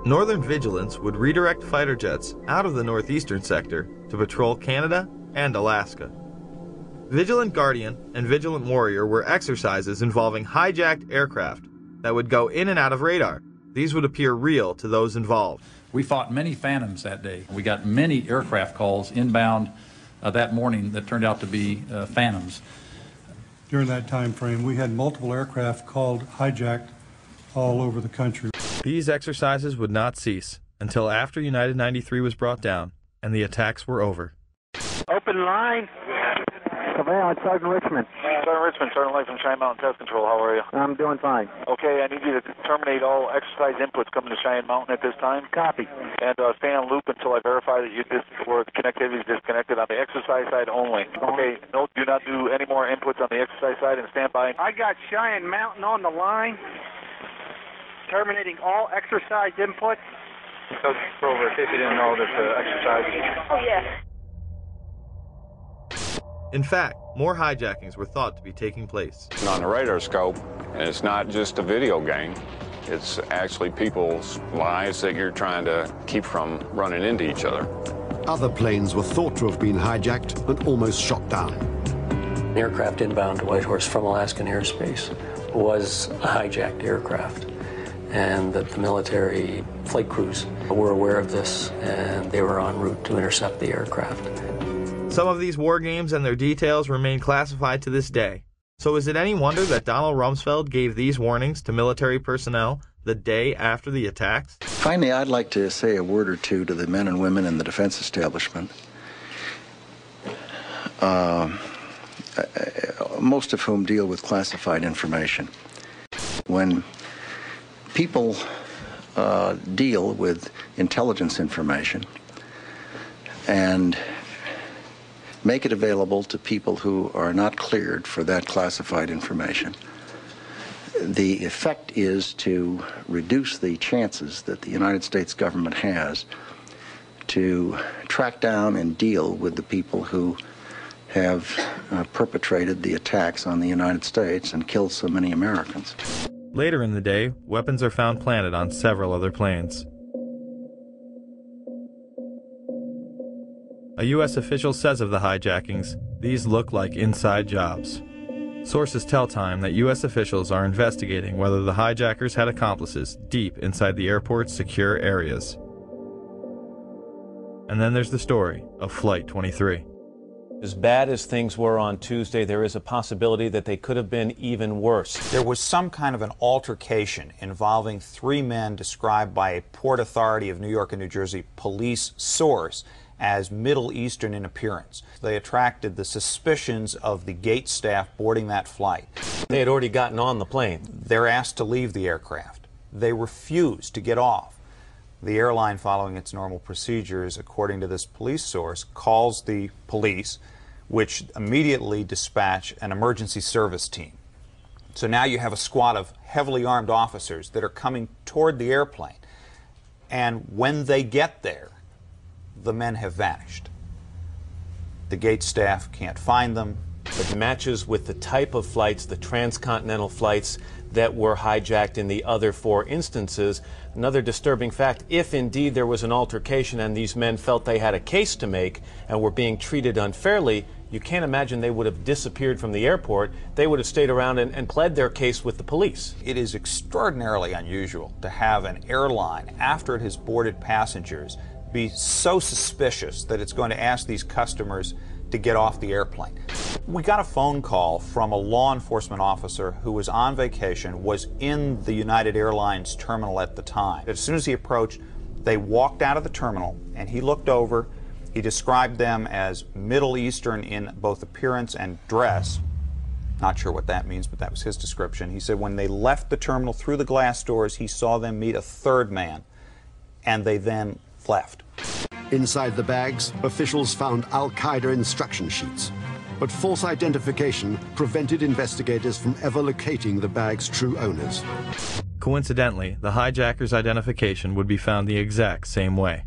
Northern Vigilance would redirect fighter jets out of the northeastern sector to patrol Canada and Alaska. Vigilant Guardian and Vigilant Warrior were exercises involving hijacked aircraft that would go in and out of radar. These would appear real to those involved. We fought many phantoms that day. We got many aircraft calls inbound that morning that turned out to be phantoms. During that time frame, we had multiple aircraft called hijacked all over the country. These exercises would not cease until after United 93 was brought down and the attacks were over. Open line. Surveillance, Sergeant Richmond. Sergeant Richmond, Sergeant Light from Cheyenne Mountain Test Control. How are you? I'm doing fine. Okay, I need you to terminate all exercise inputs coming to Cheyenne Mountain at this time. Copy. And stay on loop until I verify that the connectivity is disconnected on the exercise side only. Okay, no, do not do any more inputs on the exercise side and stand by. I got Cheyenne Mountain on the line. Terminating all exercise inputs. So, Grover, in case you didn't know, there's exercise. Oh, yes. In fact, more hijackings were thought to be taking place. On the radar scope, And it's not just a video game. It's actually people's lives that you're trying to keep from running into each other. Other planes were thought to have been hijacked and almost shot down. An aircraft inbound to Whitehorse from Alaskan airspace was a hijacked aircraft, and that the military flight crews were aware of this, and they were en route to intercept the aircraft. Some of these war games and their details remain classified to this day. So is it any wonder that Donald Rumsfeld gave these warnings to military personnel the day after the attacks? Finally, I'd like to say a word or two to the men and women in the defense establishment, most of whom deal with classified information. When people deal with intelligence information and make it available to people who are not cleared for that classified information, the effect is to reduce the chances that the United States government has to track down and deal with the people who have perpetrated the attacks on the United States and killed so many Americans. Later in the day, weapons are found planted on several other planes. A U.S. official says of the hijackings, these look like inside jobs. Sources tell Time that U.S. officials are investigating whether the hijackers had accomplices deep inside the airport's secure areas. And then there's the story of Flight 23. As bad as things were on Tuesday, there is a possibility that they could have been even worse. There was some kind of an altercation involving 3 men described by a Port Authority of New York and New Jersey police source as Middle Eastern in appearance. They attracted the suspicions of the gate staff boarding that flight. They had already gotten on the plane. They're asked to leave the aircraft. They refuse to get off. The airline, following its normal procedures, according to this police source, calls the police, which immediately dispatch an emergency service team. So now you have a squad of heavily armed officers that are coming toward the airplane. And when they get there, the men have vanished. The gate staff can't find them. It matches with the type of flights, the transcontinental flights that were hijacked in the other 4 instances. Another disturbing fact, if indeed there was an altercation and these men felt they had a case to make and were being treated unfairly, you can't imagine they would have disappeared from the airport. They would have stayed around and pled their case with the police. It is extraordinarily unusual to have an airline, after it has boarded passengers, be so suspicious that it's going to ask these customers to get off the airplane. We got a phone call from a law enforcement officer who was on vacation, was in the United Airlines terminal at the time. As soon as he approached, they walked out of the terminal and he looked over. He described them as Middle Eastern in both appearance and dress. Not sure what that means, but that was his description. He said when they left the terminal through the glass doors, he saw them meet a 3rd man, and they then left. Inside the bags, officials found Al-Qaeda instruction sheets, but false identification prevented investigators from ever locating the bag's true owners. Coincidentally, the hijackers' identification would be found the exact same way.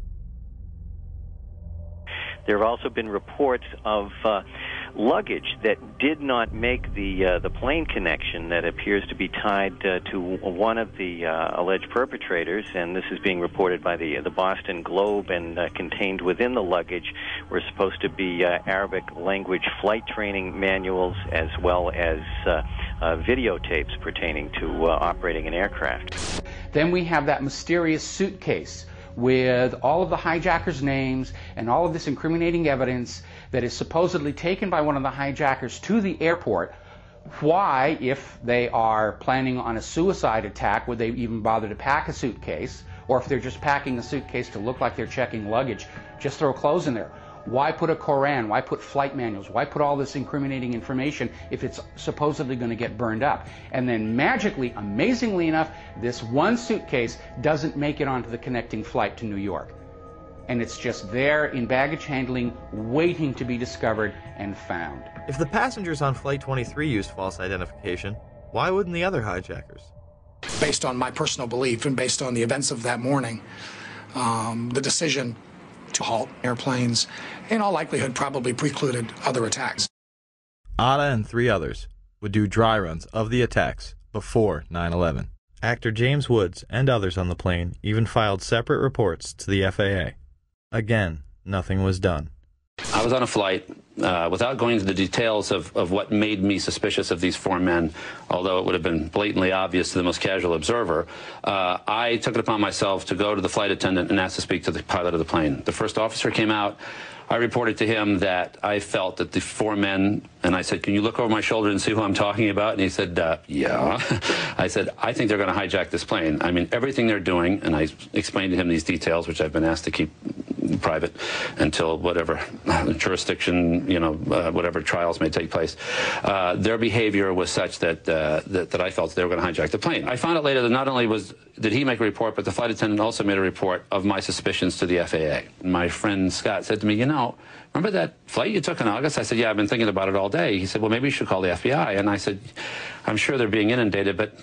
There have also been reports of luggage that did not make the plane connection that appears to be tied to one of the alleged perpetrators, and this is being reported by the Boston Globe, and contained within the luggage were supposed to be Arabic language flight training manuals as well as videotapes pertaining to operating an aircraft. Then we have that mysterious suitcase with all of the hijackers' names and all of this incriminating evidence that is supposedly taken by one of the hijackers to the airport. Why, if they are planning on a suicide attack, would they even bother to pack a suitcase? Or if they're just packing a suitcase to look like they're checking luggage, just throw clothes in there. Why put a Koran? Why put flight manuals? Why put all this incriminating information if it's supposedly going to get burned up? And then magically, amazingly enough, this one suitcase doesn't make it onto the connecting flight to New York. And it's just there in baggage handling, waiting to be discovered and found. If the passengers on Flight 23 used false identification, why wouldn't the other hijackers? Based on my personal belief and based on the events of that morning, the decision to halt airplanes, in all likelihood, probably precluded other attacks. Atta and 3 others would do dry runs of the attacks before 9/11. Actor James Woods and others on the plane even filed separate reports to the FAA. Again, nothing was done. I was on a flight, without going into the details of what made me suspicious of these four men, although it would have been blatantly obvious to the most casual observer, I took it upon myself to go to the flight attendant and ask to speak to the pilot of the plane. The first officer came out. I reported to him that I felt that the four men, and I said, can you look over my shoulder and see who I'm talking about? And he said, yeah. I said, I think they're going to hijack this plane. I mean, everything they're doing, and I explained to him these details, which I've been asked to keep private until whatever jurisdiction, whatever trials may take place. Their behavior was such that I felt they were going to hijack the plane. I found out later that not only did he make a report, but the flight attendant also made a report of my suspicions to the FAA. My friend Scott said to me, remember that flight you took in August? I said, yeah, I've been thinking about it all day. He said, well, maybe you should call the FBI. And I said, I'm sure they're being inundated, but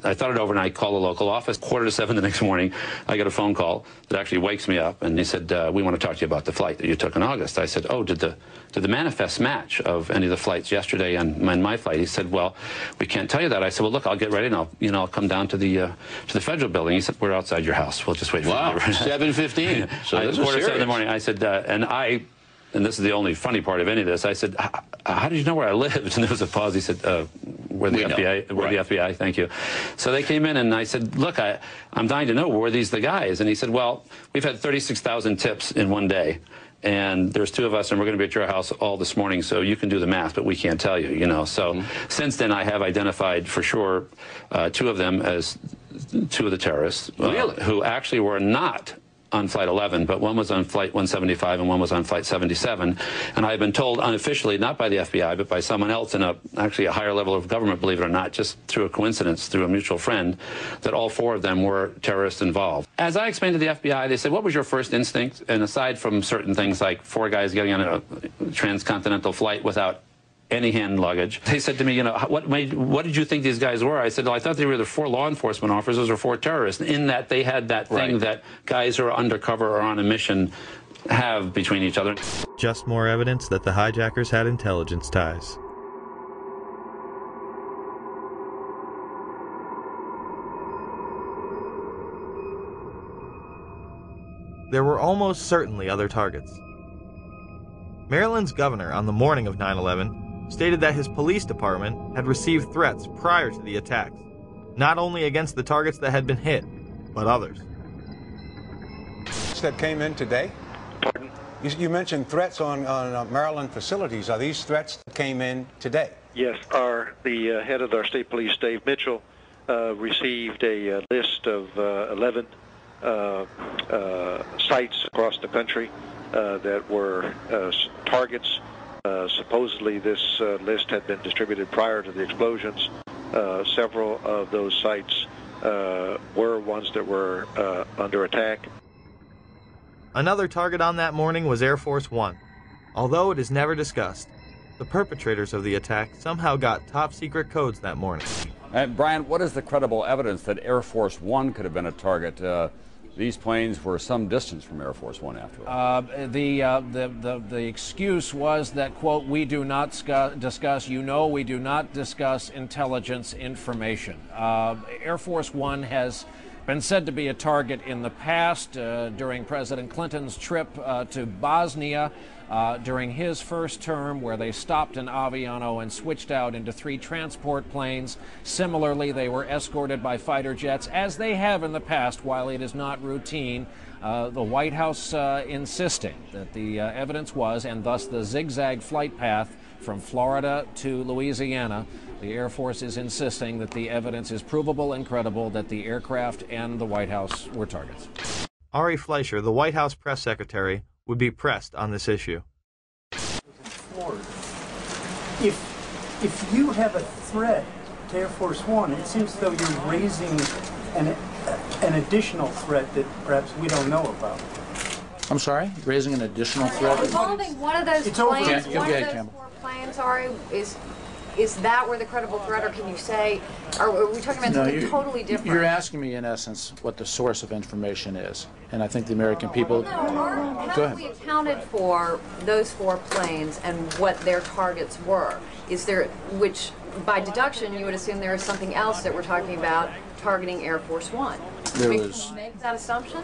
I thought it over and I called the local office. 6:45 the next morning, I get a phone call that actually wakes me up, and he said, we want to talk to you about the flight that you took in August. I said, oh, did the manifest match of any of the flights yesterday and my flight? He said, well, we can't tell you that. I said, well, look, I'll get ready and I'll come down to the federal building. He said, we're outside your house. We'll just wait for you. Wow, 7:15. So this is 6:45 in the morning. I said, and this is the only funny part of any of this, I said, how did you know where I lived? And there was a pause. He said, we're the FBI. We're the FBI, thank you. So they came in, and I said, look, I'm dying to know, were these the guys? And he said, well, we've had 36,000 tips in one day, and there's two of us, and we're going to be at your house all this morning, so you can do the math, but we can't tell you, So since then, I have identified for sure two of them as two of the terrorists, who actually were not on Flight 11, but one was on Flight 175 and one was on Flight 77. And I've been told unofficially, not by the FBI, but by someone else in actually a higher level of government, believe it or not, just through a coincidence, through a mutual friend, that all four of them were terrorists involved. As I explained to the FBI, they said, what was your first instinct? And aside from certain things like four guys getting on a transcontinental flight without any hand luggage, they said to me, what did you think these guys were? I said, well, I thought they were either four law enforcement officers or four terrorists, in that they had that thing that guys who are undercover or on a mission have between each other. Just more evidence that the hijackers had intelligence ties. There were almost certainly other targets. Maryland's governor, on the morning of 9/11, stated that his police department had received threats prior to the attacks, not only against the targets that had been hit, but others. That came in today? Pardon? You mentioned threats on Maryland facilities. Are these threats that came in today? Yes. The head of our state police, Dave Mitchell, received a list of 11 sites across the country that were targets. Supposedly this list had been distributed prior to the explosions. Several of those sites were ones that were under attack. Another target on that morning was Air Force One. Although it is never discussed, the perpetrators of the attack somehow got top-secret codes that morning. Brian, what is the credible evidence that Air Force One could have been a target? These planes were some distance from Air Force One, after all. The excuse was that, quote, we do not discuss, we do not discuss intelligence information. Air Force One has been said to be a target in the past during President Clinton's trip to Bosnia during his first term, where they stopped in Aviano and switched out into 3 transport planes. Similarly, they were escorted by fighter jets, as they have in the past, while it is not routine. The White House insisting that the evidence was, and thus the zigzag flight path from Florida to Louisiana, the Air Force is insisting that the evidence is provable and credible that the aircraft and the White House were targets. Ari Fleischer, the White House press secretary, would be pressed on this issue. If you have a threat to Air Force One, it seems as though you're raising an additional threat that perhaps we don't know about. I'm sorry? Raising an additional threat? Involving one of those planes, four planes, Ari, is that where the credible threat, or can you say, are we talking about something totally different? You're asking me, in essence, what the source of information is. And I think the American people... How have we accounted for those 4 planes and what their targets were? Is there, which by deduction, you would assume there is something else that we're talking about targeting Air Force One. There We was. can make that assumption?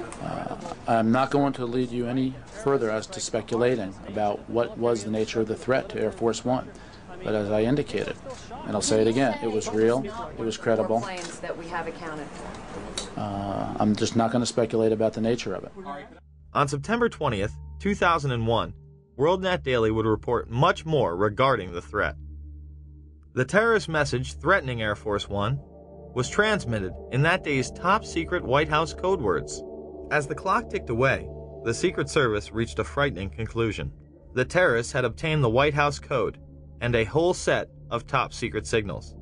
I'm not going to lead you any further as to speculating about what was the nature of the threat to Air Force One. But as I indicated, and I'll say it again, it was real, it was credible. Planes that we have accounted for. I'm just not going to speculate about the nature of it. On September 20th, 2001, WorldNet Daily would report much more regarding the threat. The terrorist message threatening Air Force One was transmitted in that day's top-secret White House code words. As the clock ticked away, the Secret Service reached a frightening conclusion. The terrorists had obtained the White House code and a whole set of top-secret signals.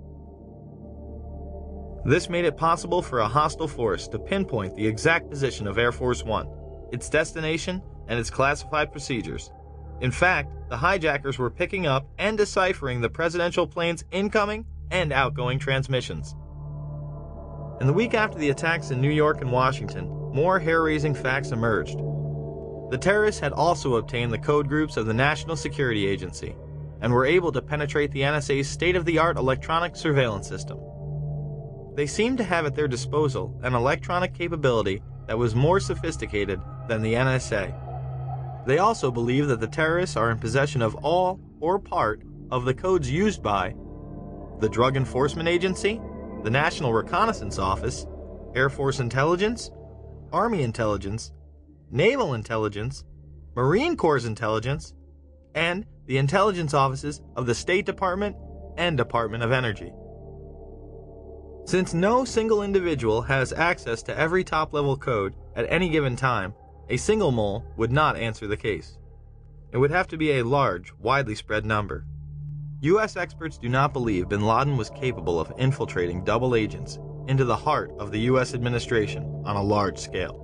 This made it possible for a hostile force to pinpoint the exact position of Air Force One, its destination, and its classified procedures. In fact, the hijackers were picking up and deciphering the presidential plane's incoming and outgoing transmissions. In the week after the attacks in New York and Washington, more hair-raising facts emerged. The terrorists had also obtained the code groups of the National Security Agency and were able to penetrate the NSA's state-of-the-art electronic surveillance system. They seemed to have at their disposal an electronic capability that was more sophisticated than the NSA. They also believe that the terrorists are in possession of all or part of the codes used by the Drug Enforcement Agency, the National Reconnaissance Office, Air Force Intelligence, Army Intelligence, Naval Intelligence, Marine Corps Intelligence, and the intelligence offices of the State Department and Department of Energy. Since no single individual has access to every top-level code at any given time, a single mole would not answer the case. It would have to be a large, widely spread number. U.S. experts do not believe bin Laden was capable of infiltrating double agents into the heart of the U.S. administration on a large scale.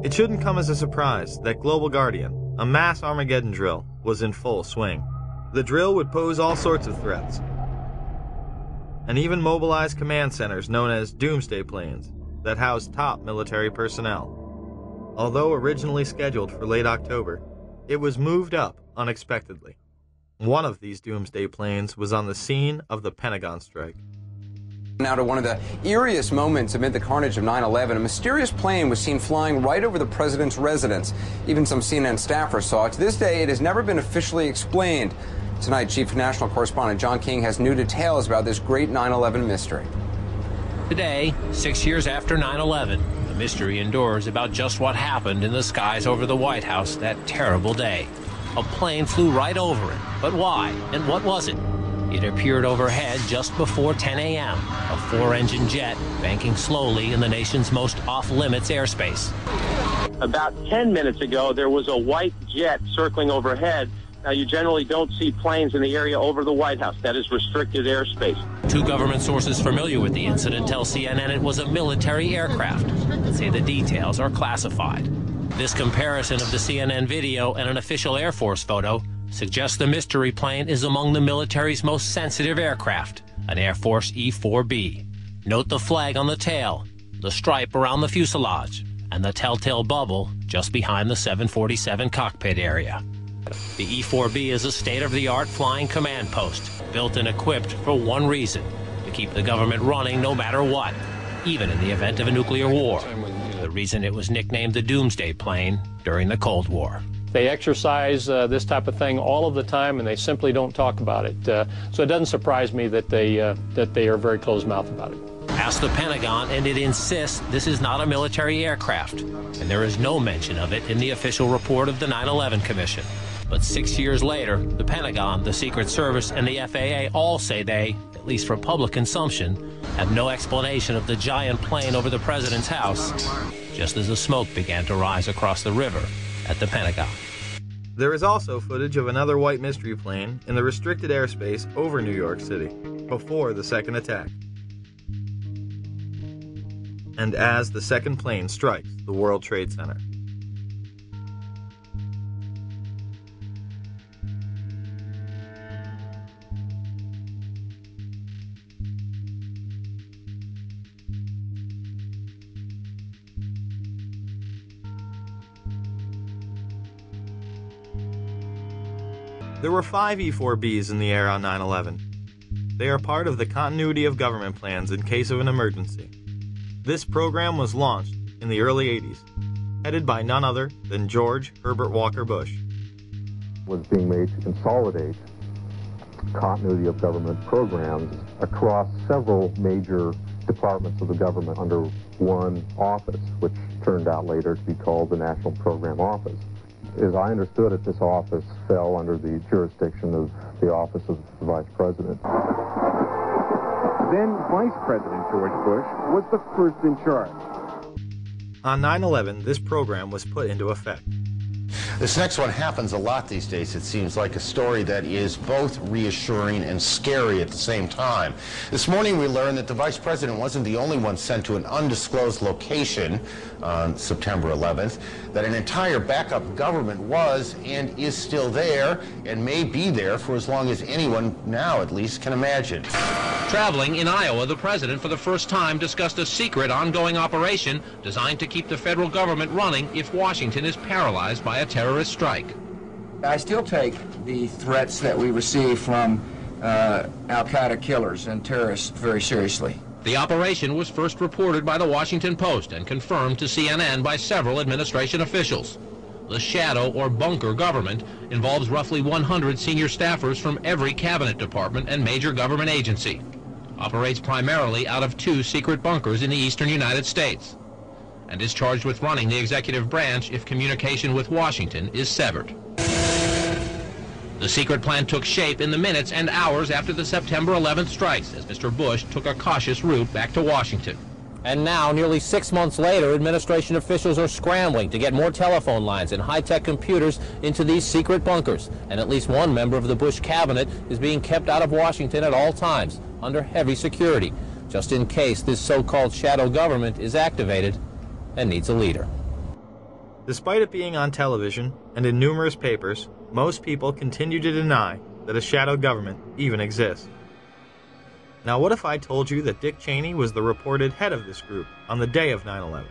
It shouldn't come as a surprise that Global Guardian, a mass Armageddon drill, was in full swing. The drill would pose all sorts of threats, and even mobilize command centers known as doomsday planes that housed top military personnel. Although originally scheduled for late October, it was moved up unexpectedly. One of these doomsday planes was on the scene of the Pentagon strike. Now to one of the eeriest moments amid the carnage of 9/11, a mysterious plane was seen flying right over the president's residence. Even some CNN staffers saw it. To this day, it has never been officially explained. Tonight, Chief National Correspondent John King has new details about this great 9/11 mystery. Today, 6 years after 9/11, the mystery endures about just what happened in the skies over the White House that terrible day. A plane flew right over it. But why? And what was it? It appeared overhead just before 10 a.m., a four-engine jet banking slowly in the nation's most off-limits airspace. About 10 minutes ago, there was a white jet circling overhead. Now, you generally don't see planes in the area over the White House. That is restricted airspace. Two government sources familiar with the incident tell CNN it was a military aircraft, but say the details are classified. This comparison of the CNN video and an official Air Force photo suggests the mystery plane is among the military's most sensitive aircraft, an Air Force E-4B. Note the flag on the tail, the stripe around the fuselage, and the telltale bubble just behind the 747 cockpit area. The E-4B is a state-of-the-art flying command post, built and equipped for one reason: to keep the government running no matter what, even in the event of a nuclear war. The reason it was nicknamed the Doomsday Plane during the Cold War. They exercise this type of thing all of the time, and they simply don't talk about it. So it doesn't surprise me that they are very closed-mouthed about it. Ask the Pentagon, and it insists this is not a military aircraft, and there is no mention of it in the official report of the 9/11 Commission. But 6 years later, the Pentagon, the Secret Service, and the FAA all say they, at least for public consumption, have no explanation of the giant plane over the president's house, just as the smoke began to rise across the river at the Pentagon. There is also footage of another white mystery plane in the restricted airspace over New York City before the second attack, and as the second plane strikes the World Trade Center. There were 5 E-4Bs in the air on 9/11. They are part of the continuity of government plans in case of an emergency. This program was launched in the early 80s, headed by none other than George Herbert Walker Bush. Was being made to consolidate continuity of government programs across several major departments of the government under one office, which turned out later to be called the National Program Office. As I understood it, this office fell under the jurisdiction of the Office of the Vice President. Then Vice President George Bush was the first in charge. On 9/11, this program was put into effect. This next one happens a lot these days. It seems like a story that is both reassuring and scary at the same time. This morning we learned that the Vice President wasn't the only one sent to an undisclosed location on September 11th, that an entire backup government was and is still there and may be there for as long as anyone now at least can imagine. Traveling in Iowa, the president for the first time discussed a secret ongoing operation designed to keep the federal government running if Washington is paralyzed by a terrorist strike. I still take the threats that we receive from al-Qaeda killers and terrorists very seriously. The operation was first reported by the Washington Post and confirmed to CNN by several administration officials. The shadow or bunker government involves roughly 100 senior staffers from every cabinet department and major government agency. Operates primarily out of 2 secret bunkers in the eastern United States, and is charged with running the executive branch if communication with Washington is severed. The secret plan took shape in the minutes and hours after the September 11th strikes, as Mr. Bush took a cautious route back to Washington. And now, nearly 6 months later, administration officials are scrambling to get more telephone lines and high-tech computers into these secret bunkers. And at least one member of the Bush cabinet is being kept out of Washington at all times, under heavy security, just in case this so-called shadow government is activated and needs a leader. Despite it being on television and in numerous papers, most people continue to deny that a shadow government even exists. Now, what if I told you that Dick Cheney was the reported head of this group on the day of 9/11?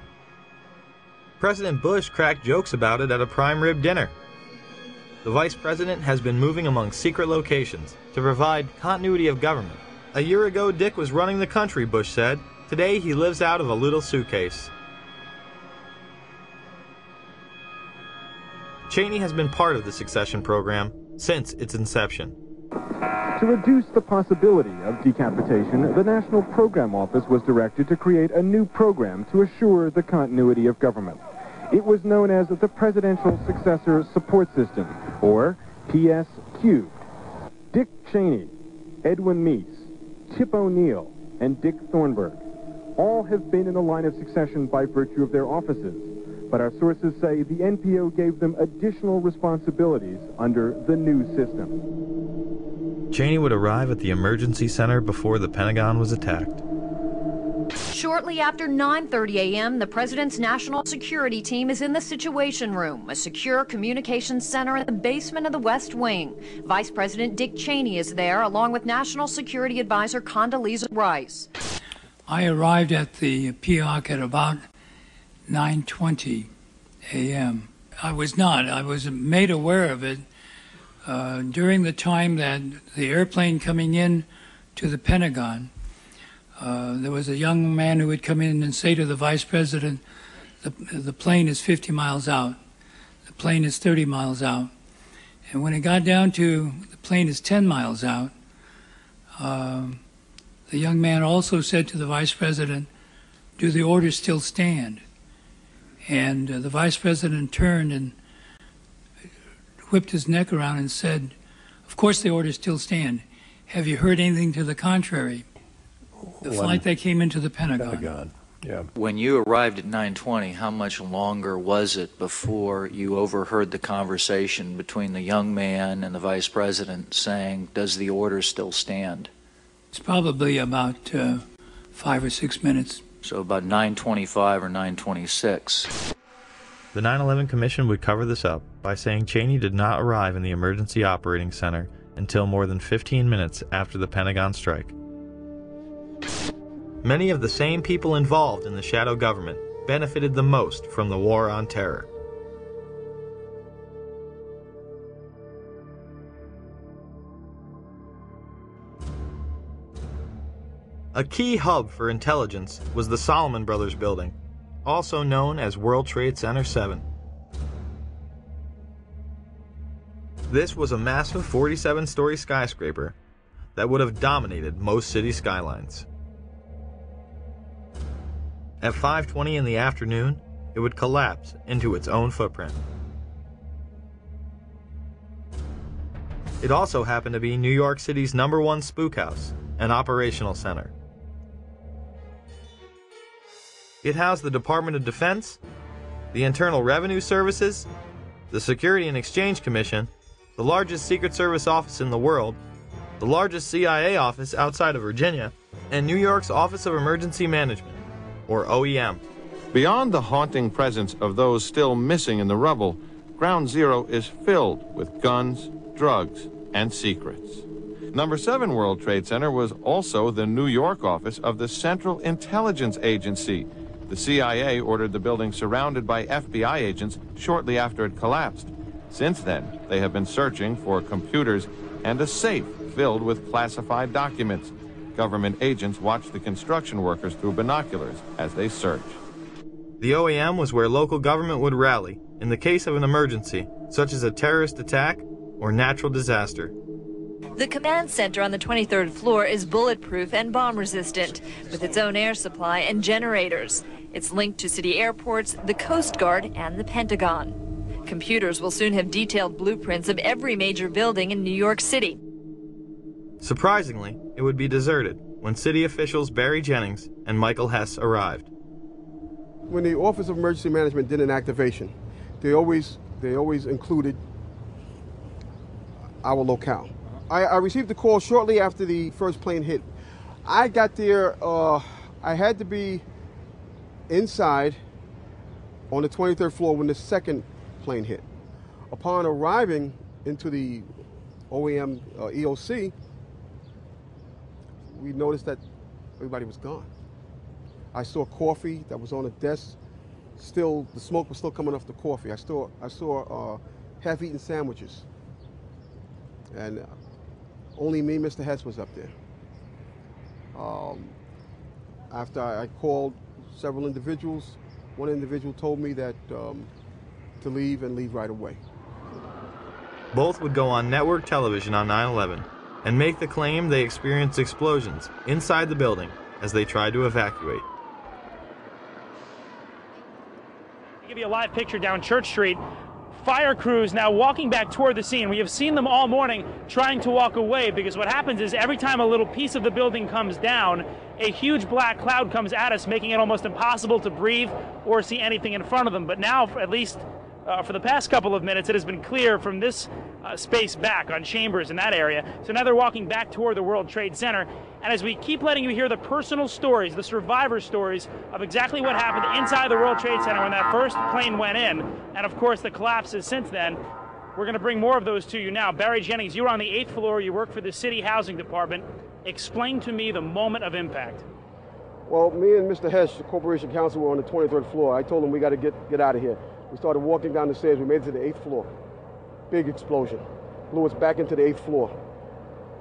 President Bush cracked jokes about it at a prime rib dinner. The Vice President has been moving among secret locations to provide continuity of government. A year ago, Dick was running the country, Bush said. Today, he lives out of a little suitcase. Cheney has been part of the succession program since its inception. To reduce the possibility of decapitation, the National Program Office was directed to create a new program to assure the continuity of government. It was known as the Presidential Successor Support System, or PSQ. Dick Cheney, Edwin Meese, Tip O'Neill, and Dick Thornburg all have been in the line of succession by virtue of their offices, but our sources say the NPO gave them additional responsibilities under the new system. Cheney would arrive at the emergency center before the Pentagon was attacked. Shortly after 9:30 a.m., the president's national security team is in the Situation Room, a secure communications center in the basement of the West Wing. Vice President Dick Cheney is there, along with National Security Advisor Condoleezza Rice. I arrived at the PIOC at about 9:20 a.m. I was made aware of it during the time that the airplane coming in to the Pentagon, there was a young man who would come in and say to the Vice President, the plane is 50 miles out, the plane is 30 miles out. And when it got down to the plane is 10 miles out, the young man also said to the Vice President, do the orders still stand? And the Vice President turned and whipped his neck around and said, of course the orders still stand. Have you heard anything to the contrary? The flight that came into the Pentagon. Yeah. When you arrived at 9:20, how much longer was it before you overheard the conversation between the young man and the Vice President saying, does the order still stand? It's probably about 5 or 6 minutes. So about 9:25 or 9:26. The 9/11 Commission would cover this up by saying Cheney did not arrive in the emergency operating center until more than 15 minutes after the Pentagon strike. Many of the same people involved in the shadow government benefited the most from the war on terror. A key hub for intelligence was the Salomon Brothers building, also known as World Trade Center 7. This was a massive 47-story skyscraper that would have dominated most city skylines. At 5:20 in the afternoon, it would collapse into its own footprint. It also happened to be New York City's #1 spook house and operational center. It housed the Department of Defense, the Internal Revenue Services, the Security and Exchange Commission, the largest Secret Service office in the world, the largest CIA office outside of Virginia, and New York's Office of Emergency Management, or OEM. Beyond the haunting presence of those still missing in the rubble, Ground Zero is filled with guns, drugs, and secrets. Number 7 World Trade Center was also the New York office of the Central Intelligence Agency. The CIA ordered the building surrounded by FBI agents shortly after it collapsed. Since then, they have been searching for computers and a safe filled with classified documents. Government agents watched the construction workers through binoculars as they searched. The OEM was where local government would rally in the case of an emergency, such as a terrorist attack or natural disaster. The command center on the 23rd floor is bulletproof and bomb-resistant, with its own air supply and generators. It's linked to city airports, the Coast Guard, and the Pentagon. Computers will soon have detailed blueprints of every major building in New York City. Surprisingly, it would be deserted when city officials Barry Jennings and Michael Hess arrived. When the Office of Emergency Management did an activation, they always included our locale. I received the call shortly after the first plane hit. I got there, I had to be inside on the 23rd floor when the second plane hit. Upon arriving into the OEM EOC, we noticed that everybody was gone. I saw coffee that was on a desk. Still, the smoke was still coming off the coffee. I saw half-eaten sandwiches. And only me, Mr. Hess, was up there. After I called several individuals, one individual told me that to leave and leave right away. Both would go on network television on 9/11 and make the claim they experienced explosions inside the building as they tried to evacuate. I'll give you a live picture down Church Street. Fire crews now walking back toward the scene. We have seen them all morning trying to walk away, because what happens is every time a little piece of the building comes down, a huge black cloud comes at us, making it almost impossible to breathe or see anything in front of them. But now, at least for the past couple of minutes, it has been clear from this space back on Chambers in that area. So now they're walking back toward the World Trade Center. And as we keep letting you hear the personal stories, the survivor stories of exactly what happened inside the World Trade Center when that first plane went in, and of course the collapses since then, we're going to bring more of those to you now. Barry Jennings, you were on the 8th floor. You work for the City Housing Department. Explain to me the moment of impact. Well, me and Mr. Hess, the Corporation Counsel, were on the 23rd floor. I told him we got to get out of here. We started walking down the stairs. We made it to the 8th floor. Big explosion. Blew us back into the 8th floor.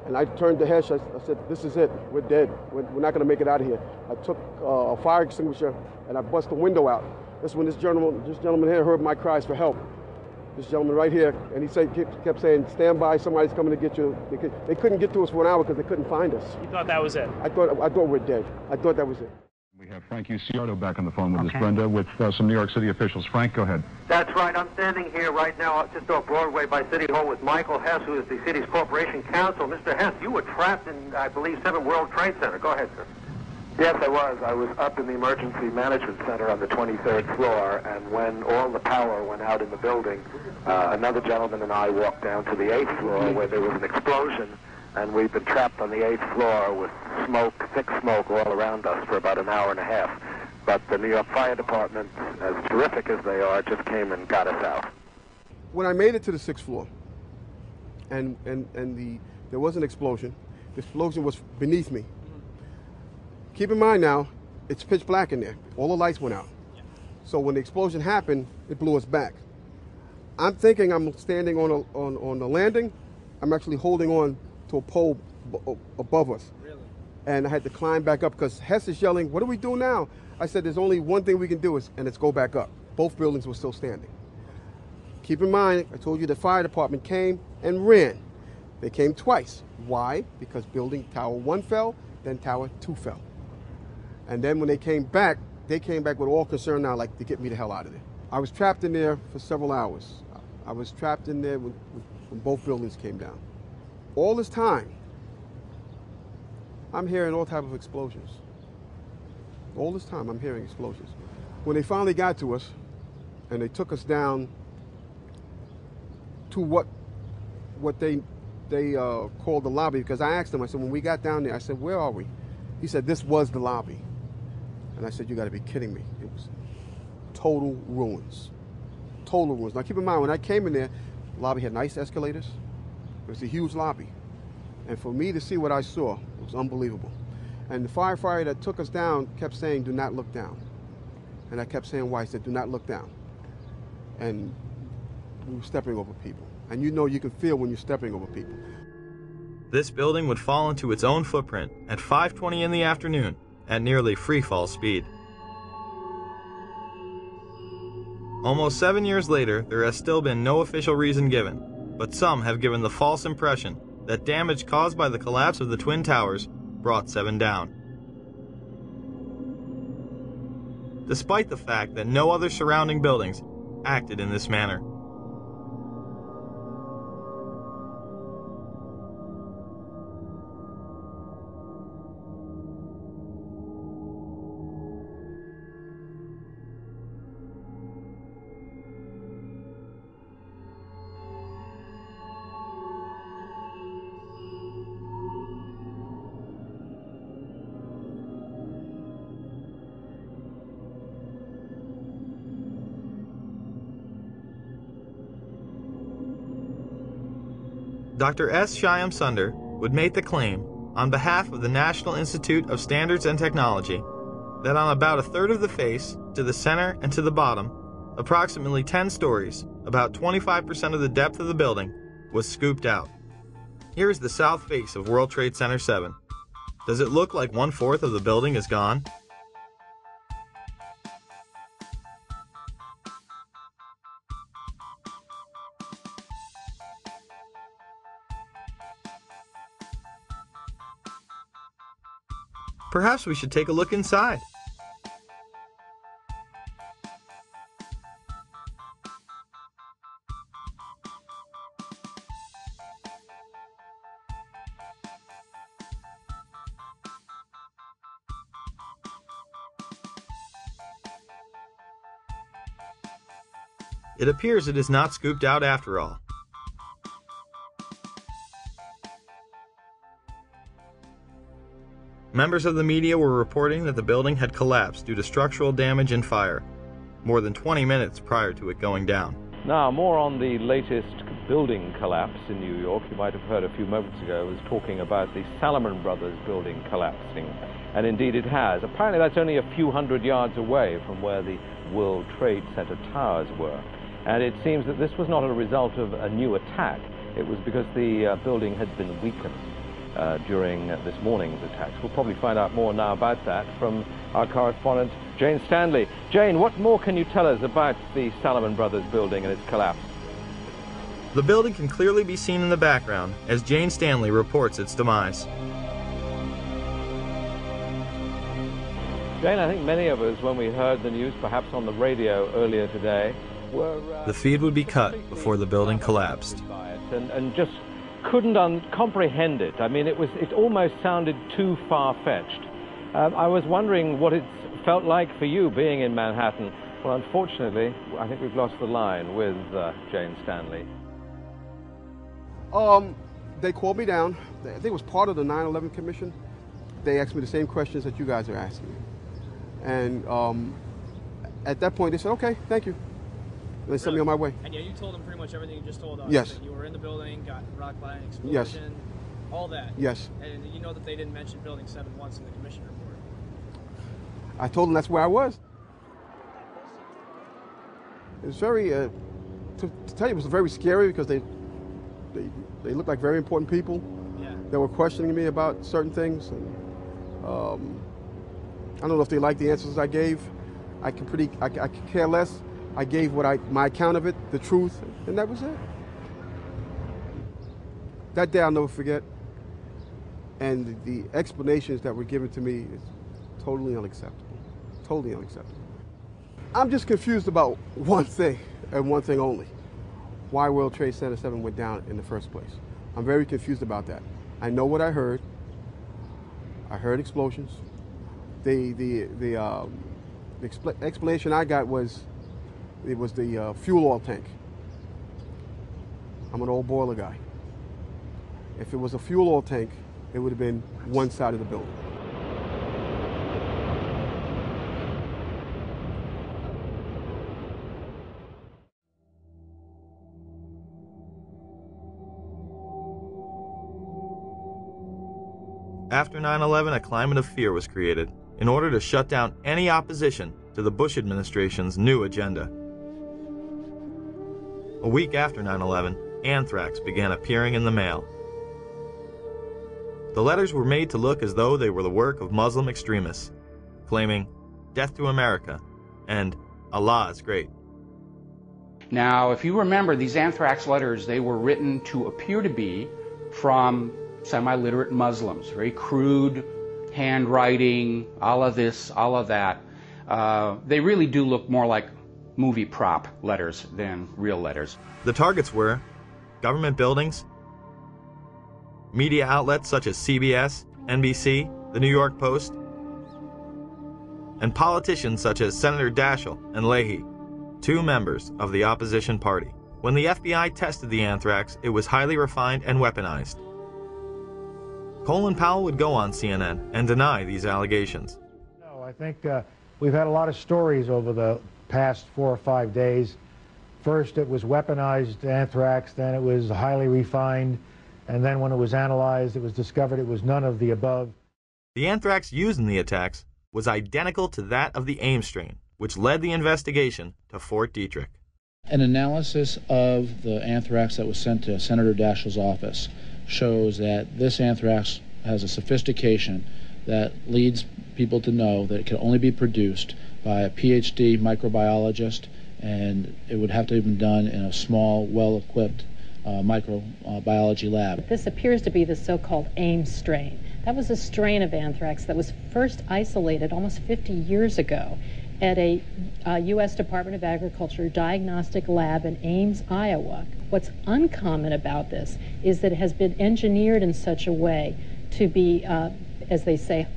And I turned to Hess. I said, this is it. We're dead. We're not going to make it out of here. I took a fire extinguisher and I bust the window out. That's when this gentleman here heard my cries for help. This gentleman right here, and he kept saying, stand by, somebody's coming to get you. They couldn't get to us for an hour because they couldn't find us. You thought that was it? I thought we're dead. I thought that was it. We have Frank Uciardo back on the phone with us, Brenda, with some New York City officials. Frank, go ahead. That's right. I'm standing here right now just off Broadway by City Hall with Michael Hess, who is the city's Corporation Counsel. Mr. Hess, you were trapped in, I believe, 7 World Trade Center. Go ahead, sir. Yes, I was. I was up in the Emergency Management Center on the 23rd floor, and when all the power went out in the building, another gentleman and I walked down to the 8th floor where there was an explosion, and we've been trapped on the 8th floor with smoke, thick smoke all around us for about an hour and a half. But the New York Fire Department, as terrific as they are, just came and got us out. When I made it to the 6th floor, and there was an explosion, the explosion was beneath me. Keep in mind now, it's pitch black in there. All the lights went out. So when the explosion happened, it blew us back. I'm thinking I'm standing on the landing. I'm actually holding on to a pole above us. Really? And I had to climb back up because Hess is yelling, "What do we do now?" I said, "There's only one thing we can do, and it's go back up." Both buildings were still standing. Keep in mind, I told you the fire department came and ran. They came twice. Why? Because building Tower 1 fell, then Tower 2 fell. And then when they came back with all concern now, like, to get me the hell out of there. I was trapped in there for several hours. I was trapped in there when both buildings came down. All this time, I'm hearing all types of explosions. All this time, I'm hearing explosions. When they finally got to us, and they took us down to what they called the lobby, because I asked them, I said, when we got down there, I said, "Where are we?" He said, "This was the lobby." And I said, "You got to be kidding me." It was total ruins. Total ruins. Now keep in mind, when I came in there, the lobby had nice escalators. It was a huge lobby. And for me to see what I saw, it was unbelievable. And the firefighter that took us down kept saying, "Do not look down." And I kept saying, "Why?" He said, "Do not look down." And we were stepping over people. And you know you can feel when you're stepping over people. This building would fall into its own footprint at 5:20 in the afternoon at nearly free-fall speed. Almost 7 years later, there has still been no official reason given, but some have given the false impression that damage caused by the collapse of the Twin Towers brought 7 down. Despite the fact that no other surrounding buildings acted in this manner. Dr. S. Shyam Sunder would make the claim, on behalf of the National Institute of Standards and Technology, that on about a third of the face, to the center and to the bottom, approximately 10 stories, about 25% of the depth of the building, was scooped out. Here is the south face of World Trade Center 7. Does it look like 1/4 of the building is gone? Perhaps we should take a look inside. It appears it is not scooped out after all. Members of the media were reporting that the building had collapsed due to structural damage and fire, more than 20 minutes prior to it going down. Now, more on the latest building collapse in New York. You might have heard a few moments ago, I was talking about the Salomon Brothers building collapsing, and indeed it has. Apparently that's only a few hundred yards away from where the World Trade Center towers were. And it seems that this was not a result of a new attack. It was because the building had been weakened during this morning's attacks. We'll probably find out more now about that from our correspondent, Jane Stanley. Jane, what more can you tell us about the Salomon Brothers building and its collapse? The building can clearly be seen in the background as Jane Stanley reports its demise. Jane, I think many of us, when we heard the news, perhaps on the radio earlier today, were... The feed would be cut before the building collapsed. And just couldn't comprehend it. I mean, it almost sounded too far-fetched. I was wondering what it felt like for you being in Manhattan. Well, unfortunately, I think we've lost the line with Jane Stanley. They called me down. I think it was part of the 9/11 Commission. They asked me the same questions that you guys are asking me. And at that point, they said, "Okay, thank you." And they sent me on my way. And yeah, you told them pretty much everything you just told us. Yes. That you were in the building, got rocked by an explosion. Yes. All that. Yes. And you know that they didn't mention Building 7 once in the commission report. I told them that's where I was. It was very, to tell you, it was very scary because they looked like very important people. Yeah. That were questioning me about certain things. And I don't know if they like the answers I gave. I could care less. I gave my account of it, the truth, and that was it. That day I'll never forget. And the explanations that were given to me is totally unacceptable. Totally unacceptable. I'm just confused about one thing, and one thing only. Why World Trade Center 7 went down in the first place. I'm very confused about that. I know what I heard. I heard explosions. The explanation I got was it was the fuel oil tank. I'm an old boiler guy. If it was a fuel oil tank, it would have been one side of the building. After 9/11, a climate of fear was created in order to shut down any opposition to the Bush administration's new agenda. A week after 9/11, anthrax began appearing in the mail. The letters were made to look as though they were the work of Muslim extremists, claiming "Death to America" and "Allah is great." Now, if you remember, these anthrax letters, they were written to appear to be from semi-literate Muslims, very crude handwriting, all of this, all of that. They really do look more like movie prop letters than real letters. The targets were government buildings, media outlets such as CBS, NBC, the New York Post, and politicians such as Senator Daschle and Leahy, two members of the opposition party. When the FBI tested the anthrax, it was highly refined and weaponized. Colin Powell would go on CNN and deny these allegations. No, I think we've had a lot of stories over the past 4 or 5 days. First it was weaponized anthrax, then it was highly refined, and then when it was analyzed, it was discovered it was none of the above. The anthrax used in the attacks was identical to that of the Ames strain, which led the investigation to Fort Detrick. An analysis of the anthrax that was sent to Senator Daschle's office shows that this anthrax has a sophistication that leads people to know that it can only be produced by a PhD microbiologist, and it would have to have been done in a small, well-equipped microbiology lab. This appears to be the so-called Ames strain. That was a strain of anthrax that was first isolated almost 50 years ago at a U.S. Department of Agriculture diagnostic lab in Ames, Iowa. What's uncommon about this is that it has been engineered in such a way to be, as they say,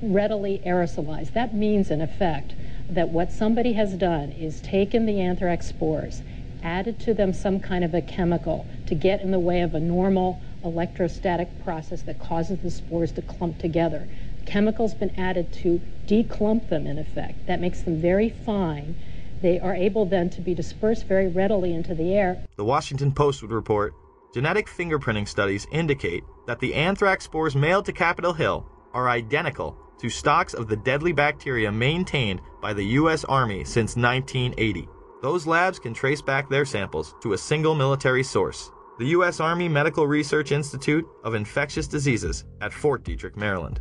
readily aerosolized. That means, in effect, that what somebody has done is taken the anthrax spores, added to them some kind of a chemical to get in the way of a normal electrostatic process that causes the spores to clump together. Chemical's been added to declump them, in effect. That makes them very fine. They are able then to be dispersed very readily into the air. The Washington Post would report, genetic fingerprinting studies indicate that the anthrax spores mailed to Capitol Hill are identical to stocks of the deadly bacteria maintained by the U.S. Army since 1980. Those labs can trace back their samples to a single military source, the U.S. Army Medical Research Institute of Infectious Diseases at Fort Detrick, Maryland.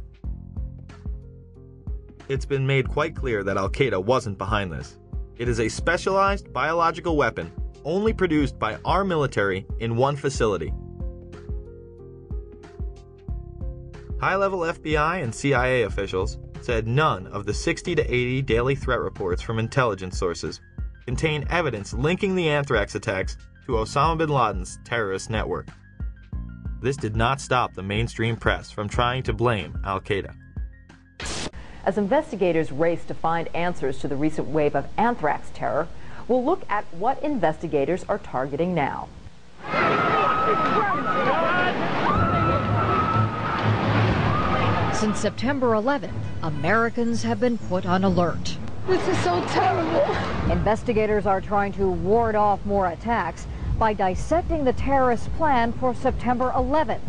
It's been made quite clear that Al-Qaeda wasn't behind this. It is a specialized biological weapon only produced by our military in one facility. High-level FBI and CIA officials said none of the 60 to 80 daily threat reports from intelligence sources contain evidence linking the anthrax attacks to Osama bin Laden's terrorist network. This did not stop the mainstream press from trying to blame Al-Qaeda. As investigators race to find answers to the recent wave of anthrax terror, we'll look at what investigators are targeting now. Since September 11th, Americans have been put on alert. This is so terrible. Investigators are trying to ward off more attacks by dissecting the terrorist plan for September 11th,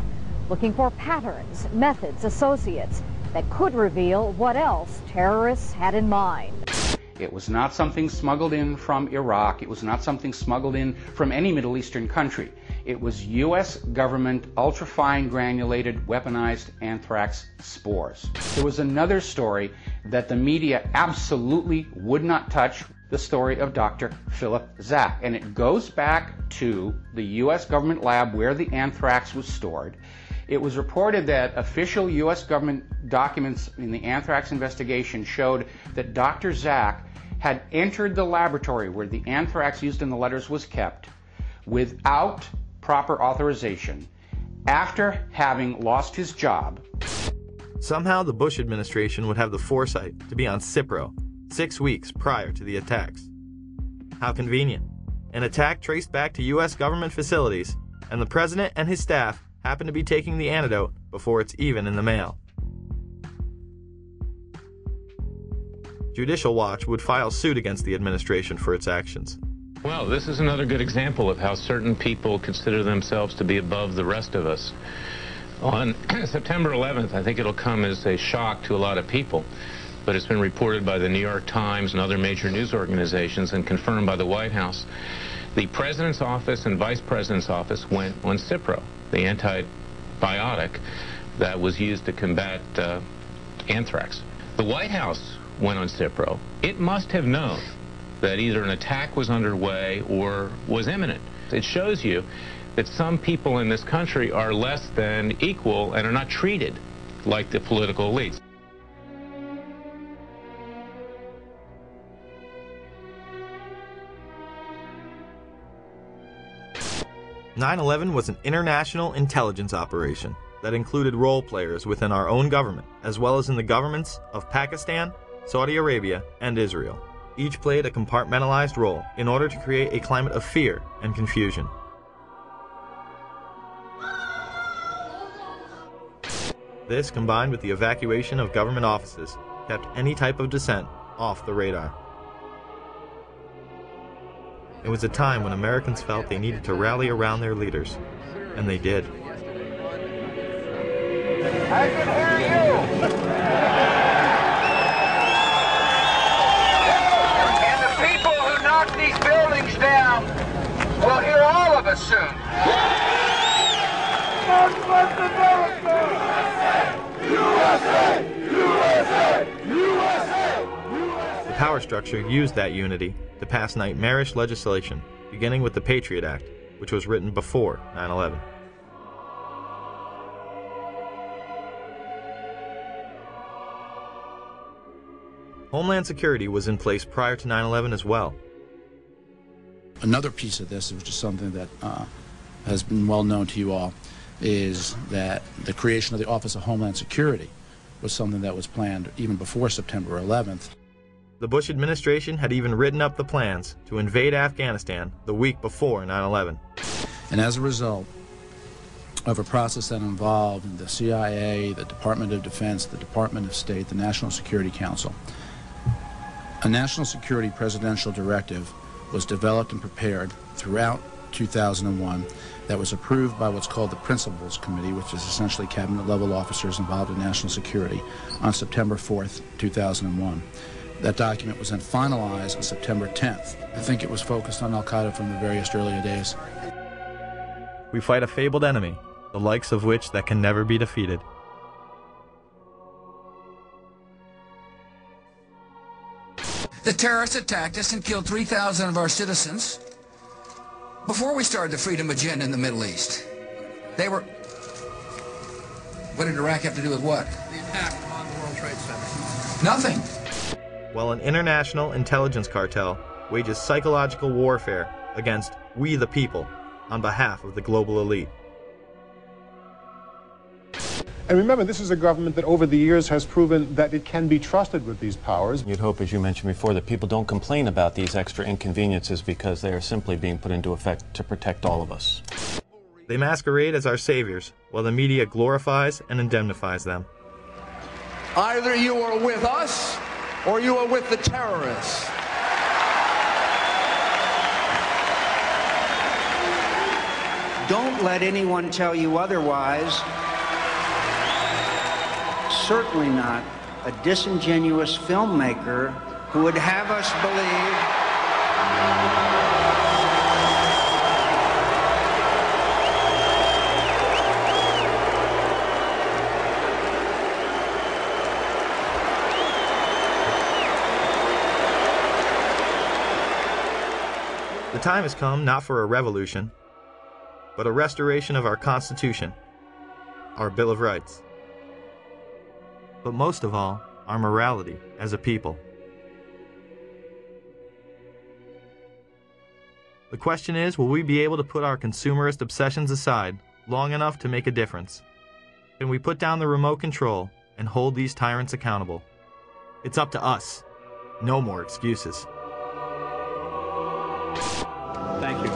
looking for patterns, methods, associates that could reveal what else terrorists had in mind. It was not something smuggled in from Iraq. It was not something smuggled in from any Middle Eastern country. It was U.S. government ultrafine granulated weaponized anthrax spores. There was another story that the media absolutely would not touch, the story of Dr. Philip Zach. And it goes back to the U.S. government lab where the anthrax was stored. It was reported that official U.S. government documents in the anthrax investigation showed that Dr. Zach had entered the laboratory where the anthrax used in the letters was kept without proper authorization after having lost his job. Somehow the Bush administration would have the foresight to be on Cipro 6 weeks prior to the attacks. How convenient. An attack traced back to U.S. government facilities, and the president and his staff happen to be taking the antidote before it's even in the mail. Judicial Watch would file suit against the administration for its actions. Well, this is another good example of how certain people consider themselves to be above the rest of us. On September 11th, I think it'll come as a shock to a lot of people, but it's been reported by the New York Times and other major news organizations and confirmed by the White House. The President's office and Vice President's office went on Cipro, the antibiotic that was used to combat anthrax. The White House went on Cipro. It must have known that either an attack was underway or was imminent. It shows you that some people in this country are less than equal and are not treated like the political elites. "9/11 was an international intelligence operation that included role players within our own government, as well as in the governments of Pakistan, Saudi Arabia, and Israel. Each played a compartmentalized role in order to create a climate of fear and confusion. This, combined with the evacuation of government offices, kept any type of dissent off the radar. It was a time when Americans felt they needed to rally around their leaders, and they did. I can hear you! And the people who knock these buildings down will hear all of us soon. God bless America! USA! USA! USA! The power structure used that unity to pass nightmarish legislation, beginning with the Patriot Act, which was written before 9/11. Homeland Security was in place prior to 9/11 as well. Another piece of this, which is something that has been well known to you all, is that the creation of the Office of Homeland Security was something that was planned even before September 11th. The Bush administration had even written up the plans to invade Afghanistan the week before 9/11. And as a result of a process that involved the CIA, the Department of Defense, the Department of State, the National Security Council, a national security presidential directive was developed and prepared throughout 2001 that was approved by what's called the Principals Committee, which is essentially cabinet-level officers involved in national security, on September 4th, 2001. That document was then finalized on September 10th. I think it was focused on al-Qaeda from the various earlier days. We fight a fabled enemy, the likes of which that can never be defeated. The terrorists attacked us and killed 3,000 of our citizens before we started the freedom agenda in the Middle East. They were... What did Iraq have to do with what? The attack on the World Trade Center. Nothing. While an international intelligence cartel wages psychological warfare against we the people on behalf of the global elite. And remember, this is a government that over the years has proven that it can be trusted with these powers. You'd hope, as you mentioned before, that people don't complain about these extra inconveniences because they are simply being put into effect to protect all of us. They masquerade as our saviors, while the media glorifies and indemnifies them. Either you are with us, or you are with the terrorists. Don't let anyone tell you otherwise. Certainly not a disingenuous filmmaker who would have us believe The time has come not for a revolution, but a restoration of our Constitution, our Bill of Rights, but most of all, our morality as a people. The question is, will we be able to put our consumerist obsessions aside long enough to make a difference? Can we put down the remote control and hold these tyrants accountable? It's up to us. No more excuses. Thank you.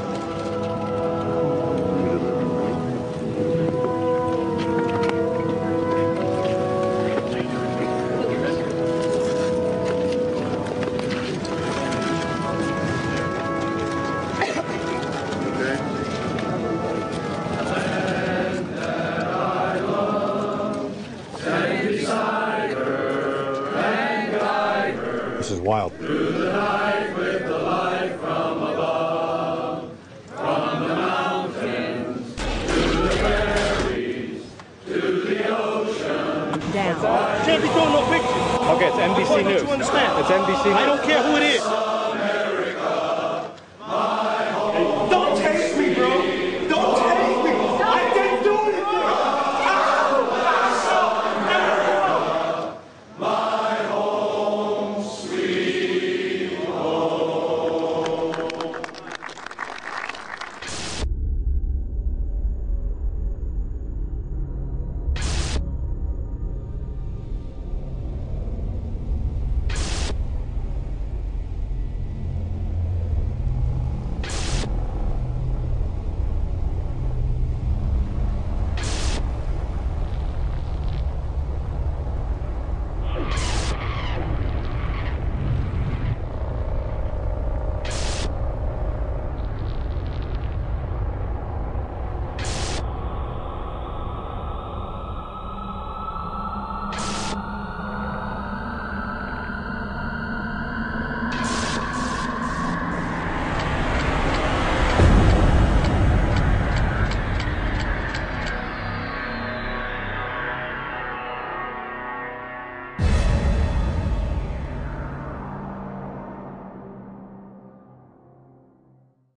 This is wild. Through the night with the light from above, from the mountains, to the prairies, to the ocean. Down. Can't be doing no pictures. Okay, it's NBC News. Don't you understand? It's NBC News. I don't care who it is.